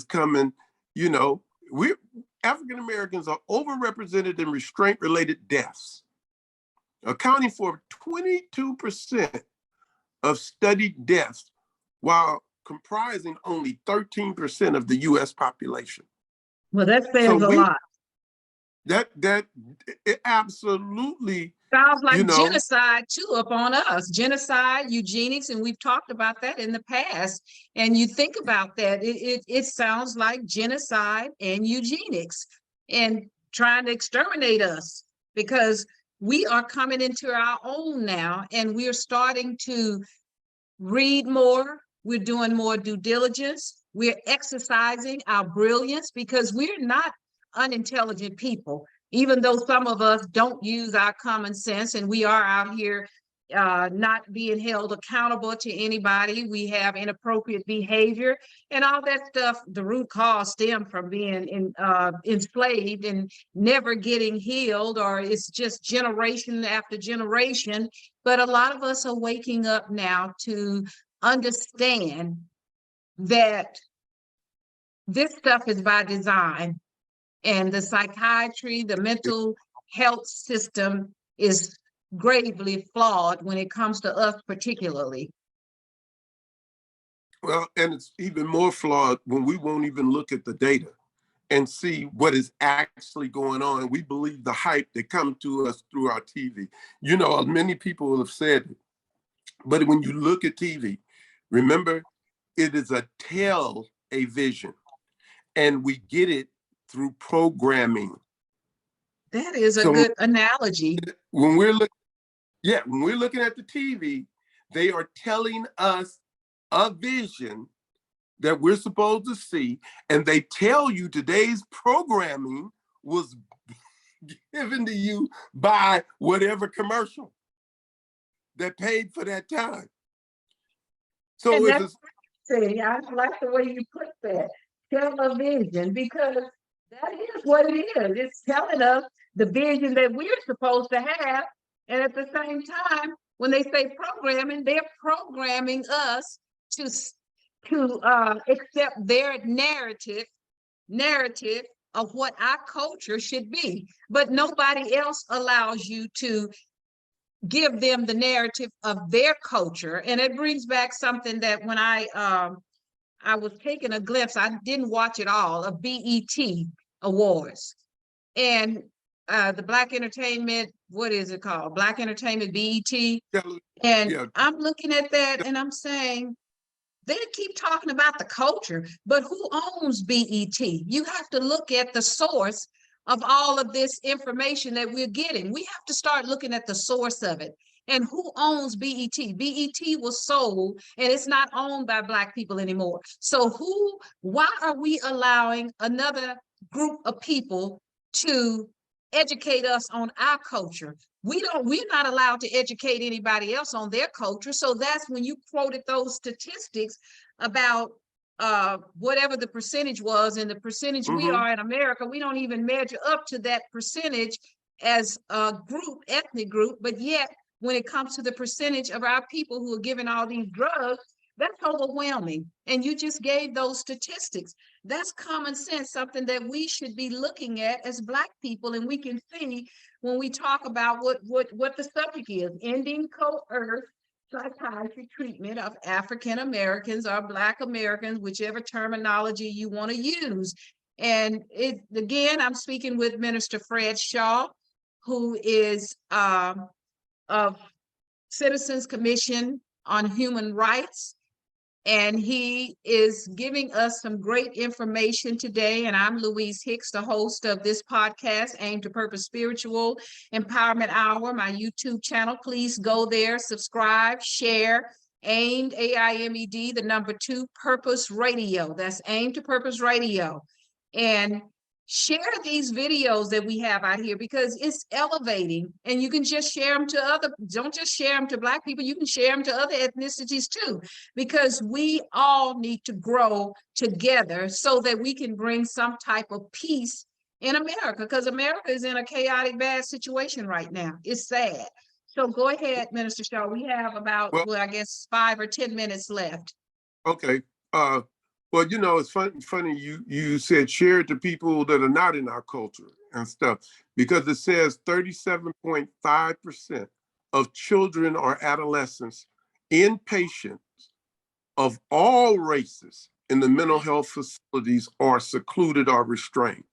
coming. African Americans are overrepresented in restraint-related deaths, accounting for 22% of studied deaths, while comprising only 13% of the US population. Well, that says a lot. It absolutely sounds like genocide too upon us. Genocide, eugenics, and we've talked about that in the past. And you think about that, it sounds like genocide and eugenics and trying to exterminate us, because we are coming into our own now, and we're starting to read more. We're doing more due diligence. We're exercising our brilliance, because we're not unintelligent people, even though some of us don't use our common sense, and we are out here not being held accountable to anybody. We have inappropriate behavior and all that stuff. The root cause stem from being enslaved and never getting healed, or it's just generation after generation. But a lot of us are waking up now to understand that this stuff is by design. And the psychiatry, the mental health system is gravely flawed when it comes to us particularly. Well, and it's even more flawed when we won't even look at the data and see what is actually going on. We believe the hype that comes to us through our TV. Many people have said it, but when you look at TV, remember, it is a vision, and we get it through programming. That is a good analogy. When we're looking at the TV, they are telling us a vision that we're supposed to see, and they tell you today's programming was given to you by whatever commercial that paid for that time. So I like the way you put that, television, because that is what it is. It's telling us the vision that we're supposed to have, And at the same time, when they say programming, they're programming us to accept their narrative of what our culture should be. But nobody else allows you to give them the narrative of their culture. And it brings back something that when I was taking a glimpse, I didn't watch it all, of BET Awards. And the Black Entertainment, what is it called? Black Entertainment, BET. Yeah, And yeah. I'm looking at that and I'm saying, they keep talking about the culture, but who owns BET? You have to look at the source of all of this information that we're getting. We have to start looking at the source of it. And who owns BET? BET was sold and it's not owned by Black people anymore. So why are we allowing another group of people to educate us on our culture? We're not allowed to educate anybody else on their culture. So that's when you quoted those statistics about whatever the percentage was, and the percentage we are in America, we don't even measure up to that percentage as a group, ethnic group. But yet, when it comes to the percentage of our people who are given all these drugs, that's overwhelming. And you just gave those statistics. That's common sense, something that we should be looking at as Black people. And we can see when we talk about what the subject is: ending coerced psychiatric treatment of African Americans or Black Americans, whichever terminology you want to use. And again, I'm speaking with Minister Fred Shaw, who is of Citizens Commission on Human Rights. And he is giving us some great information today. And I'm Louise Hicks, the host of this podcast, Aim to Purpose Spiritual Empowerment Hour, my YouTube channel. Please go there, subscribe, share. AIMED, AIMED, the number 2, Purpose Radio. That's Aim to Purpose Radio. And share these videos that we have out here, because it's elevating, and you can just share them to don't just share them to Black people, you can share them to other ethnicities too, because we all need to grow together so that we can bring some type of peace in America, because America is in a chaotic, bad situation right now. It's sad. So go ahead, Minister Shaw. We have about, well, I guess 5 or 10 minutes left. Okay. Well, you know, it's funny you said share it to people that are not in our culture and stuff, because it says 37.5% of children or adolescents inpatients of all races in the mental health facilities are secluded or restrained.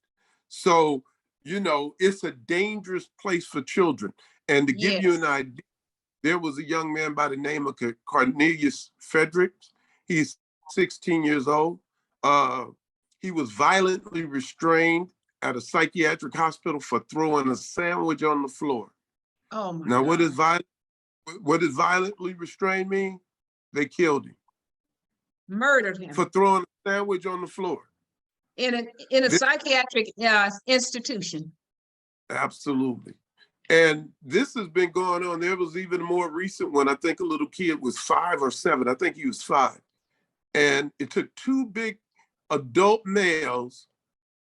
So, you know, it's a dangerous place for children. And to give you an idea, there was a young man by the name of Cornelius Fredericks. He's 16 years old. He was violently restrained at a psychiatric hospital for throwing a sandwich on the floor. Oh my now, God. What does violently restrained mean? They killed him. Murdered him. For throwing a sandwich on the floor. In a psychiatric institution. Absolutely. And this has been going on. There was even a more recent one. I think a little kid was 5 or 7. I think he was 5. And it took 2 big adult males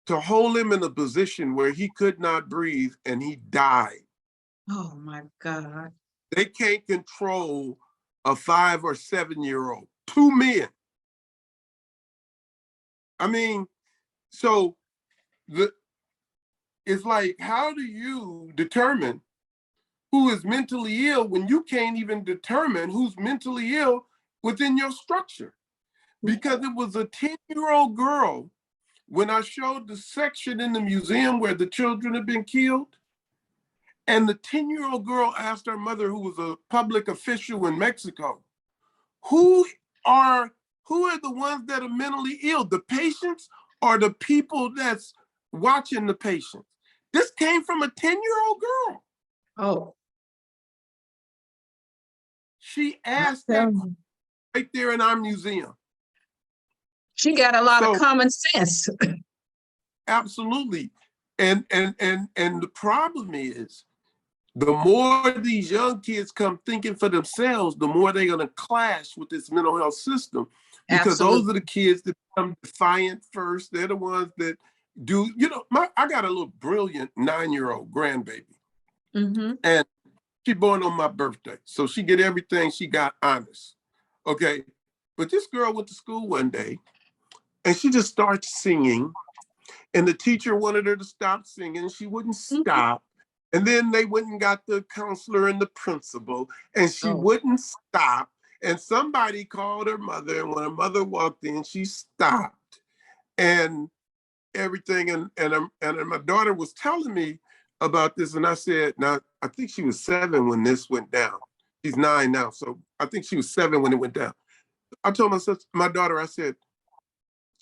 to hold him in a position where he could not breathe, and he died. Oh my God. They can't control a 5 or 7-year-old. 2 men. I mean, so it's like, how do you determine who is mentally ill when you can't even determine who's mentally ill within your structure? Because it was a 10-year-old girl, when I showed the section in the museum where the children had been killed, and the 10-year-old girl asked her mother, who was a public official in Mexico, who are the ones that are mentally ill, the patients or the people that's watching the patients? This came from a 10-year-old girl. Oh. She asked that right there in our museum. She got a lot of common sense. Absolutely. And the problem is, the more these young kids come thinking for themselves, the more they're going to clash with this mental health system. Because those are the kids that become defiant first. They're the ones that do, you know, I got a little brilliant 9-year-old grandbaby. And She born on my birthday. So she get everything she got honest. Okay. But this girl went to school one day and she just started singing. And the teacher wanted her to stop singing. She wouldn't Mhm. stop. And then they went and got the counselor and the principal, and she Oh, wouldn't stop. And somebody called her mother, and when her mother walked in, she stopped and everything. And my daughter was telling me about this, and I said, now I think she was 7 when this went down. She's 9 now, so I think she was 7 when it went down. I told my daughter, I said,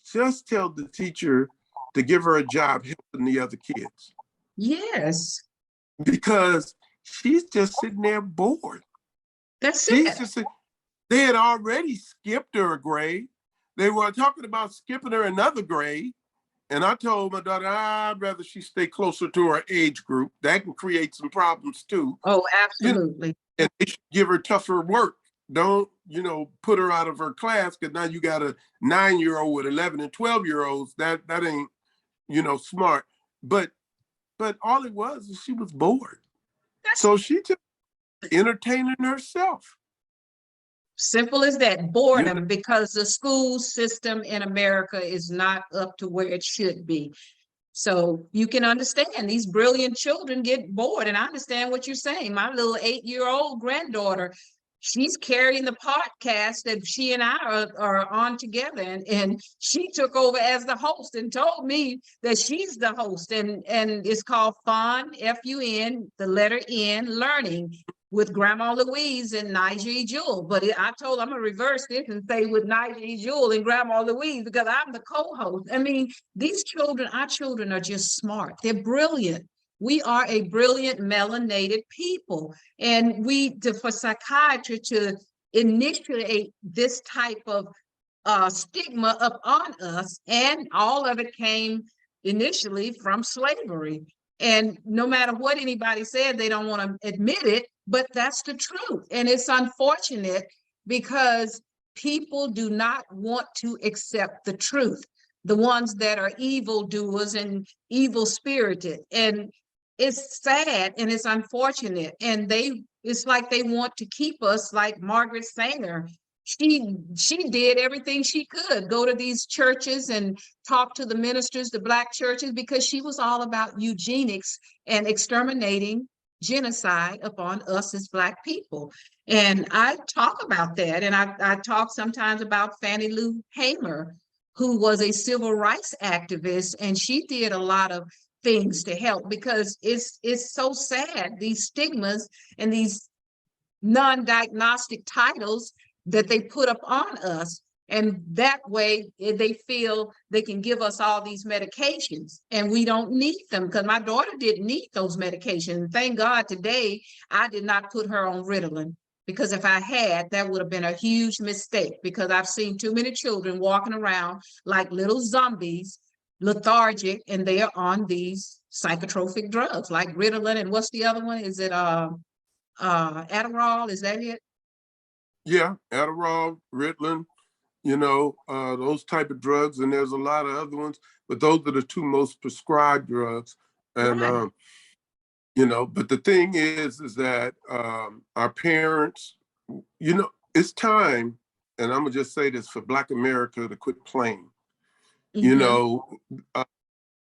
just tell the teacher to give her a job helping the other kids yes, because she's just sitting there bored. that's She's it. just, they had already skipped her a grade. They were talking about skipping her another grade. And I told my daughter, I'd rather she stay closer to her age group. That can create some problems too. Oh, You know, absolutely. and they should give her tougher work. Don't, put her out of her class because now you got a 9-year-old with 11 and 12-year-olds. That ain't, smart. But all it was is she was bored. That's So she just entertaining herself. simple as that. You know? Boredom, because the school system in America is not up to where it should be. So you can understand these brilliant children get bored. And I understand what you're saying. My little 8-year-old granddaughter, she's carrying the podcast that she and I are on together. And she took over as the host and told me that she's the host. And it's called Fun, Fun, the letter N, Learning with Grandma Louise and Nigel E. Jewell. But I told her I'm going to reverse this and say with Nigel E. Jewell and Grandma Louise because I'm the co-host. I mean, these children, our children are just smart. They're brilliant. We are a brilliant melanated people. And for psychiatry to initiate this type of stigma upon us, and all of it came initially from slavery. And no matter what anybody said, they don't want to admit it, but that's the truth. And it's unfortunate because people do not want to accept the truth, the ones that are evildoers and evil spirited. And it's sad and it's unfortunate. And it's like they want to keep us like Margaret Sanger. She did everything she could, go to these churches and talk to the ministers, the Black churches, because she was all about eugenics and exterminating genocide upon us as Black people. And I talk about that. And I talk sometimes about Fannie Lou Hamer, who was a civil rights activist, and she did a lot of things to help, because it's so sad, these stigmas and these non-diagnostic titles that they put up on us. And that way they feel they can give us all these medications and we don't need them, because my daughter didn't need those medications. Thank God today I did not put her on Ritalin, because if I had, that would have been a huge mistake, because I've seen too many children walking around like little zombies, lethargic, and they are on these psychotropic drugs like Ritalin. And what's the other one? Is it Adderall? Is that it? Yeah, Adderall, Ritalin, those type of drugs. And there's a lot of other ones, but those are the 2 most prescribed drugs. And, Right. but the thing is that our parents, it's time, and I'm gonna just say this for Black America to quit playing. Mm-hmm. Uh,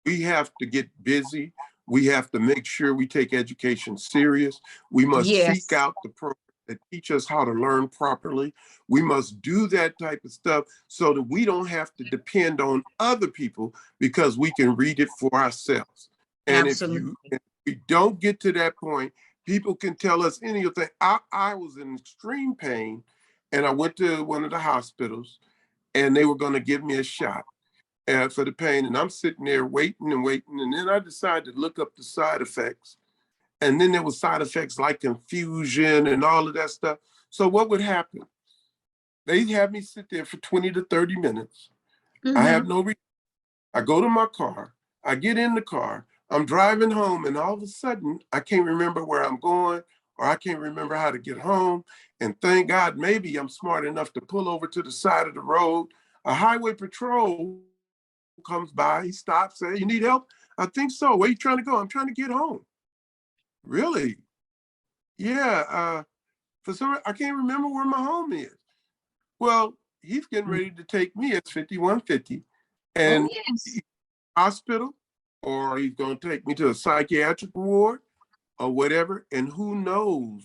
we have to get busy. We have to make sure we take education serious. We must seek Yes, out the program that teach us how to learn properly. We must do that type of stuff so that we don't have to depend on other people, because we can read it for ourselves. And if absolutely. we don't get to that point, people can tell us anything. I was in extreme pain and I went to one of the hospitals and they were going to give me a shot for the pain. And I'm sitting there waiting and waiting. And then I decided to look up the side effects. And then there was side effects like confusion and all of that stuff. So what would happen? They'd have me sit there for 20 to 30 minutes. I have Mm-hmm. no reason. I go to my car. I get in the car. I'm driving home. And all of a sudden, I can't remember where I'm going, or I can't remember how to get home. And thank God, maybe I'm smart enough to pull over to the side of the road. A highway patrol comes by, he stops, says, "You need help?" I think so. Where you trying to go? I'm trying to get home. Really? Yeah, for some, I can't remember where my home is. Well, he's getting ready to take me at 5150 Oh, and yes. hospital, or he's going to take me to a psychiatric ward or whatever. And who knows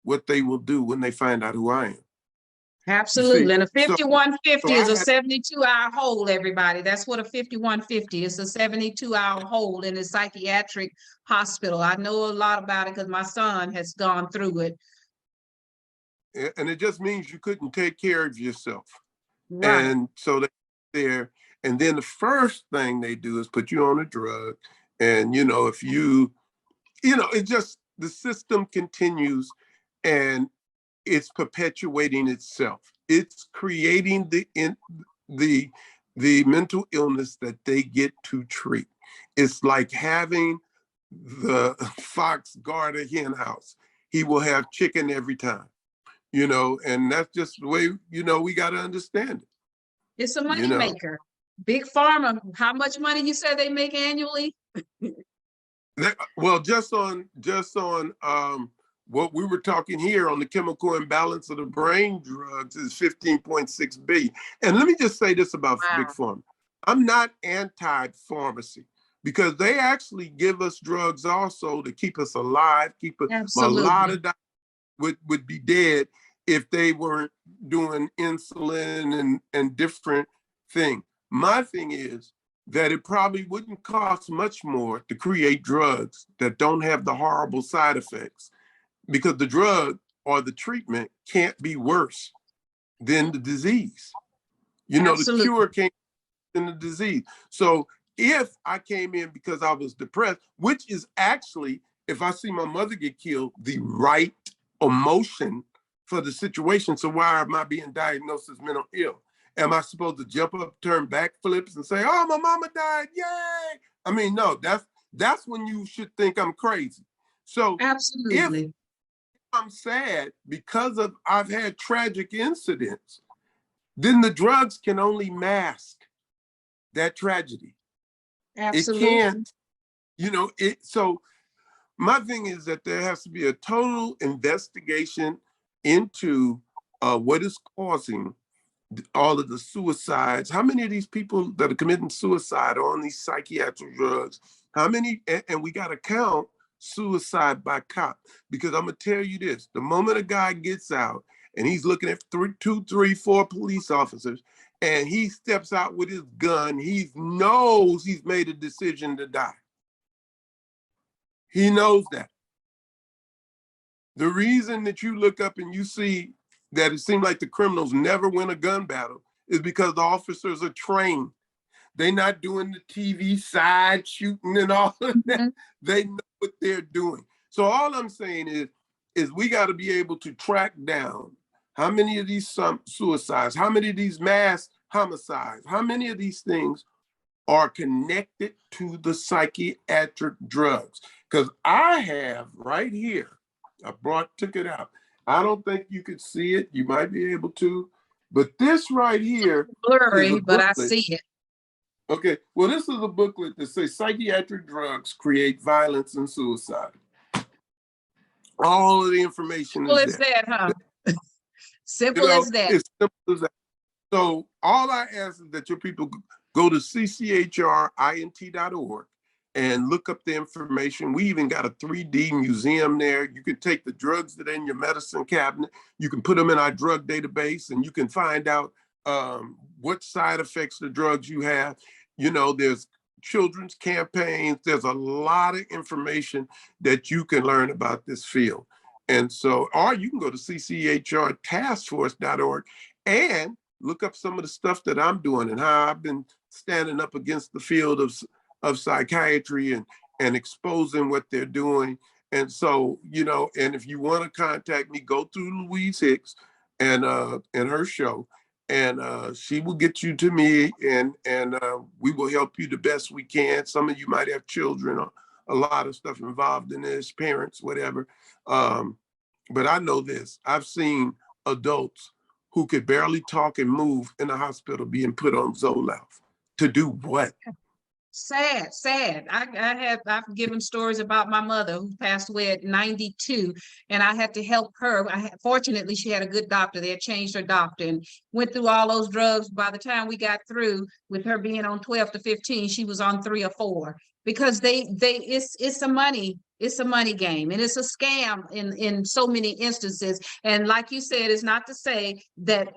what they will do when they find out who I am. You see, Absolutely. And a so 5150 I is a had, 72-hour hold, everybody. That's what a 5150 is, a 72-hour hold in a psychiatric hospital. I know a lot about it because my son has gone through it. and it just means you couldn't take care of yourself. Right. And so they there, and then the first thing they do is put you on a drug. And if it just, the system continues, and it's perpetuating itself. It's creating the the mental illness that they get to treat. It's like having the fox guard a hen house. He will have chicken every time, and that's just the way, we got to understand it, It's a you money know. maker. Big pharma, how much money you said they make annually? Well, just on what we were talking here on the chemical imbalance of the brain drugs is 15.6 billion. And let me just say this about big Wow. pharma. I'm not anti-pharmacy, because they actually give us drugs also to keep us alive, keep us. A lot Absolutely. of doctors would be dead if they weren't doing insulin and different things. My thing is that it probably wouldn't cost much more to create drugs that don't have the horrible side effects, because the drug or the treatment can't be worse than the disease. The Absolutely. cure can't be in the disease. So if I came in because I was depressed, which is actually, if I see my mother get killed, the right emotion for the situation. So why am I being diagnosed as mental ill? Am I supposed to jump up, turn backflips, and say, "Oh, my mama died, yay"? I mean, no, that's when you should think I'm crazy. So if Absolutely. I'm sad because of I've had tragic incidents, then the drugs can only mask that tragedy. It Absolutely. can't, so my thing is that there has to be a total investigation into what is causing all of the suicides. How many of these people that are committing suicide are on these psychiatric drugs? How many? And we got to count suicide by cop, because I'm gonna tell you this: the moment a guy gets out and he's looking at two, three, four police officers, and he steps out with his gun, he knows he's made a decision to die. He knows that. The reason that you look up and you see that it seems like the criminals never win a gun battle is because the officers are trained. They're not doing the TV side shooting and all of that. Mhm. They know what they're doing. So all I'm saying is we got to be able to track down how many of these suicides, how many of these mass homicides, how many of these things are connected to the psychiatric drugs. Because I have right here, took it out. I don't think you could see it. You might be able to, but this right here is a Blurry, but I booklet. see it. Okay, well, this is a booklet that says psychiatric drugs create violence and suicide. All of the information Simple is as there. that, huh? Simple as that. It's simple as that. So all I ask is that your people go to CCHRINT.org and look up the information. We even got a 3D museum there. You can take the drugs that are in your medicine cabinet, you can put them in our drug database, and you can find out what side effects the drugs you have. There's children's campaigns. There's a lot of information that you can learn about this field. And so, or you can go to CCHRtaskforce.org and look up some of the stuff that I'm doing and how I've been standing up against the field of psychiatry and exposing what they're doing. And so, and if you want to contact me, go through Louise Hicks and her show, and she will get you to me, and we will help you the best we can. Some of you might have children, or a lot of stuff involved in this, parents, whatever. But I know this: I've seen adults who could barely talk and move in the hospital being put on Zoloft. To do what? Sad, sad. I've given stories about my mother who passed away at 92, and I had to help her. Fortunately, she had a good doctor. They had changed her doctor and went through all those drugs. By the time we got through with her being on 12 to 15, she was on 3 or 4 because it's a money game, and it's a scam in so many instances. And like you said, it's not to say that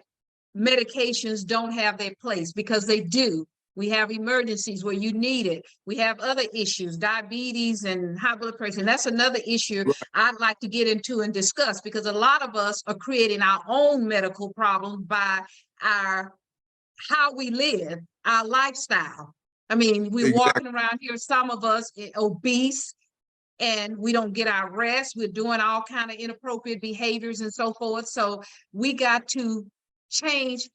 medications don't have their place, because they do. We have emergencies where you need it. We have other issues, diabetes and high blood pressure. And that's another issue I'd like to get into and discuss, because a lot of us are creating our own medical problems by how we live, our lifestyle. I mean, we're walking around here, some of us obese, and we don't get our rest. We're doing all kind of inappropriate behaviors and so forth. So we got to change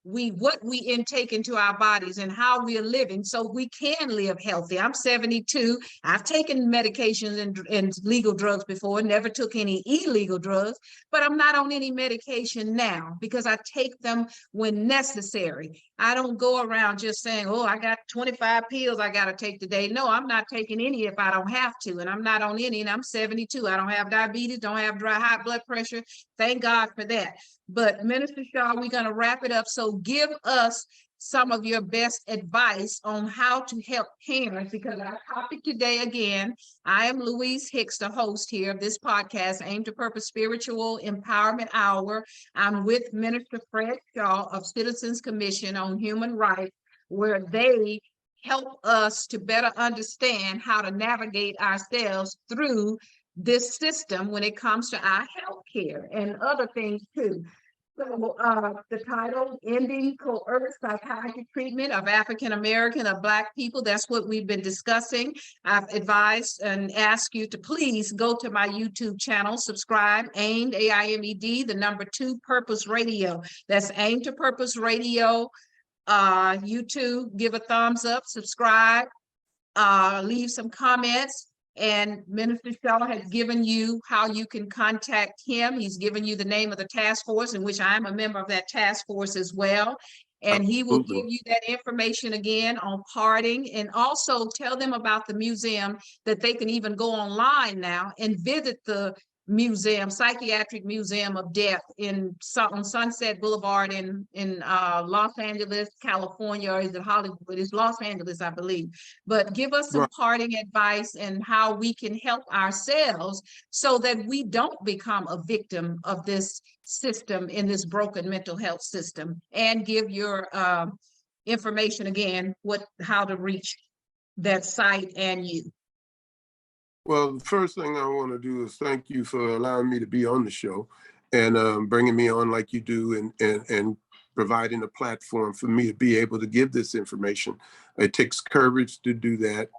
what we intake into our bodies and how we are living, so we can live healthy. I'm 72. I've taken medications and legal drugs before, never took any illegal drugs, but I'm not on any medication now because I take them when necessary. I don't go around just saying, oh, I got 25 pills I got to take today. No, I'm not taking any if I don't have to, and I'm not on any, and I'm 72. I don't have diabetes, don't have high blood pressure. Thank God for that. But Minister Shaw, we're going to wrap it up. So give us some of your best advice on how to help parents, because our topic today, again, I am Louise Hicks, the host here of this podcast, Aim to Purpose Spiritual Empowerment Hour. I'm with Minister Fred Shaw of Citizens Commission on Human Rights, where they help us to better understand how to navigate ourselves through this system when it comes to our health care and other things too. So the title, Ending Coerced Psychiatric Treatment of African American or Black People, that's what we've been discussing. I've advised and asked you to please go to my YouTube channel, subscribe, AIMED, AIMED, the number 2 Purpose Radio. That's Aim to Purpose Radio. YouTube, give a thumbs up, subscribe, leave some comments. And Minister Shaw has given you how you can contact him. He's given you the name of the task force, in which I am a member of that task force as well. And he will give you that information again on parting, and also tell them about the museum, that they can even go online now and visit the museum, Psychiatric Museum of Death on Sunset Boulevard in Los Angeles, California, or is it Hollywood? It's Los Angeles, I believe. But give us some parting advice and how we can help ourselves so that we don't become a victim of this system, in this broken mental health system, and give your information again, how to reach that site and you. Well, the first thing I want to do is thank you for allowing me to be on the show and bringing me on like you do, and providing a platform for me to be able to give this information. It takes courage to do that.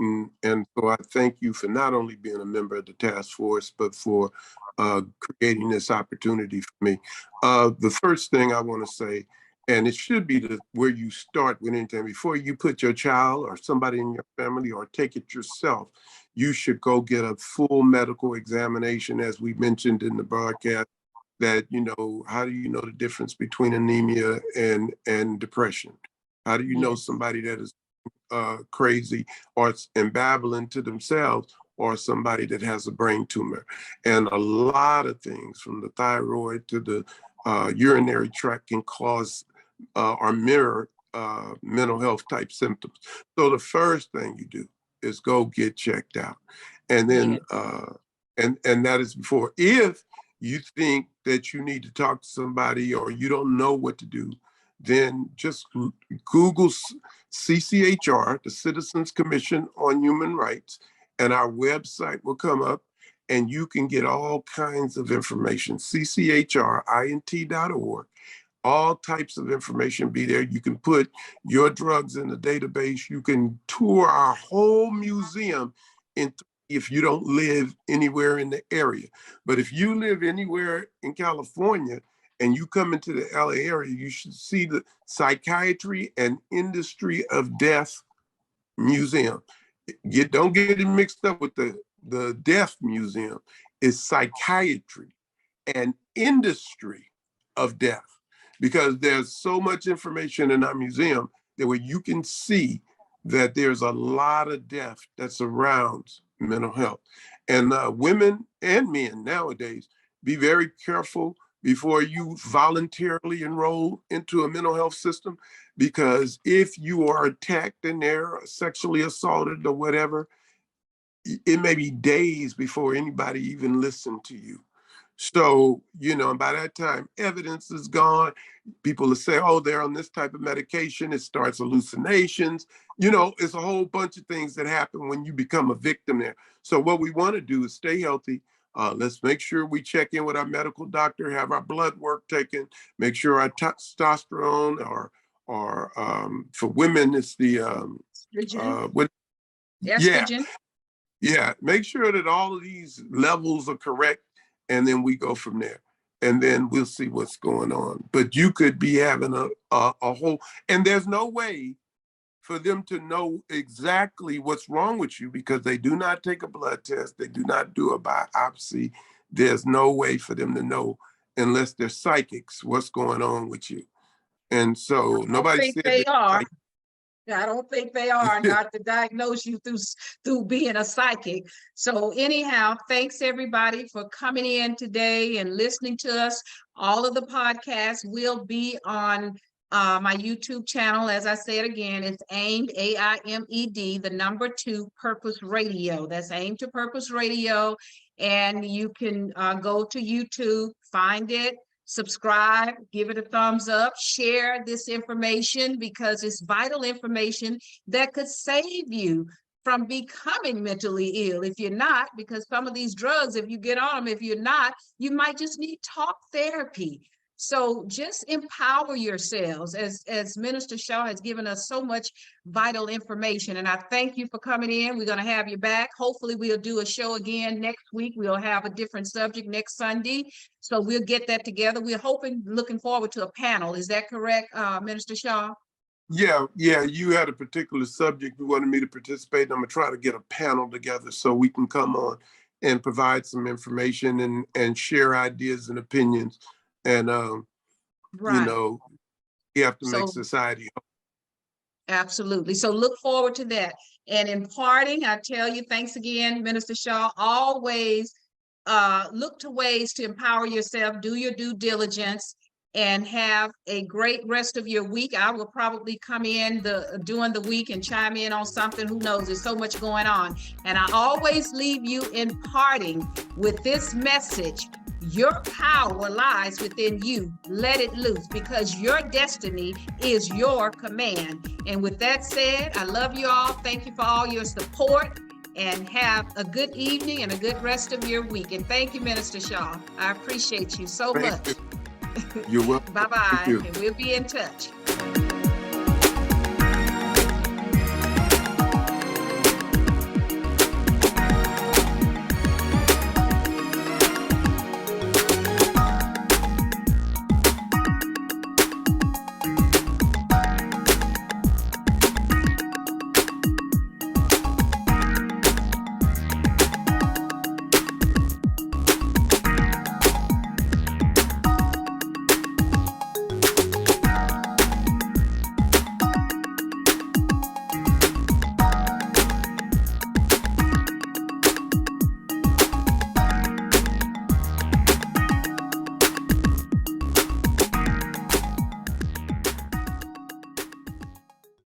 And so I thank you for not only being a member of the task force, but for creating this opportunity for me. The first thing I want to say, and it should be where you start with anything, before you put your child or somebody in your family or take it yourself, you should go get a full medical examination, as we mentioned in the broadcast, that, how do you know the difference between anemia and depression? How do you know somebody that is crazy and babbling to themselves, or somebody that has a brain tumor? And a lot of things, from the thyroid to the urinary tract, can cause or mirror mental health type symptoms. So the first thing you do is go get checked out. And then, and that is before. If you think that you need to talk to somebody or you don't know what to do, then just Google CCHR, the Citizens Commission on Human Rights, and our website will come up, and you can get all kinds of information, CCHRINT.org. All types of information be there. You can put your drugs in the database. You can tour our whole museum if you don't live anywhere in the area. But if you live anywhere in California and you come into the LA area, you should see the Psychiatry and Industry of Death Museum. Don't get it mixed up with the Death Museum. It's Psychiatry and Industry of Death, because there's so much information in our museum that where you can see that there's a lot of death that surrounds mental health. And women and men nowadays, be very careful before you voluntarily enroll into a mental health system, because if you are attacked in there, or sexually assaulted or whatever, it may be days before anybody even listened to you. So, and by that time, evidence is gone. People will say, oh, they're on this type of medication. It starts hallucinations. It's a whole bunch of things that happen when you become a victim there. So what we want to do is stay healthy. Let's make sure we check in with our medical doctor, have our blood work taken, make sure our testosterone or for women, it's the, estrogen. Yeah, make sure that all of these levels are correct, and then we go from there. And then we'll see what's going on. But you could be having a whole, and there's no way for them to know exactly what's wrong with you, because they do not take a blood test. They do not do a biopsy. There's no way for them to know, unless they're psychics, what's going on with you. And so nobody said they are. I don't think they are, not to diagnose you through being a psychic. So anyhow, thanks everybody for coming in today and listening to us. All of the podcasts will be on my YouTube channel. As I said again, it's aimed, AIMED, the number 2 Purpose Radio. That's aimed to Purpose Radio. And you can go to YouTube, find it, subscribe, give it a thumbs up, share this information, because it's vital information that could save you from becoming mentally ill. If you're not, because some of these drugs, if you get on them, if you're not, you might just need talk therapy. So just empower yourselves, as Minister Shaw has given us so much vital information. And I thank you for coming in. We're going to have you back. Hopefully we'll do a show again next week. We'll have a different subject next Sunday. So we'll get that together. We're looking forward to a panel. Is that correct, Minister Shaw? Yeah. You had a particular subject you wanted me to participate in. I'm going to try to get a panel together so we can come on and provide some information and share ideas and opinions. And, right. You have to make society. Absolutely. So look forward to that. And in parting, I tell you, thanks again, Minister Shaw. Always look to ways to empower yourself, do your due diligence, and have a great rest of your week. I will probably come in during the week and chime in on something. Who knows? There's so much going on. And I always leave you in parting with this message. Your power lies within you. Let it loose, because your destiny is your command. And with that said, I love you all. Thank you for all your support, and have a good evening and a good rest of your week. And thank you, Minister Shaw. I appreciate you so much. You're welcome. Bye-bye. And we'll be in touch.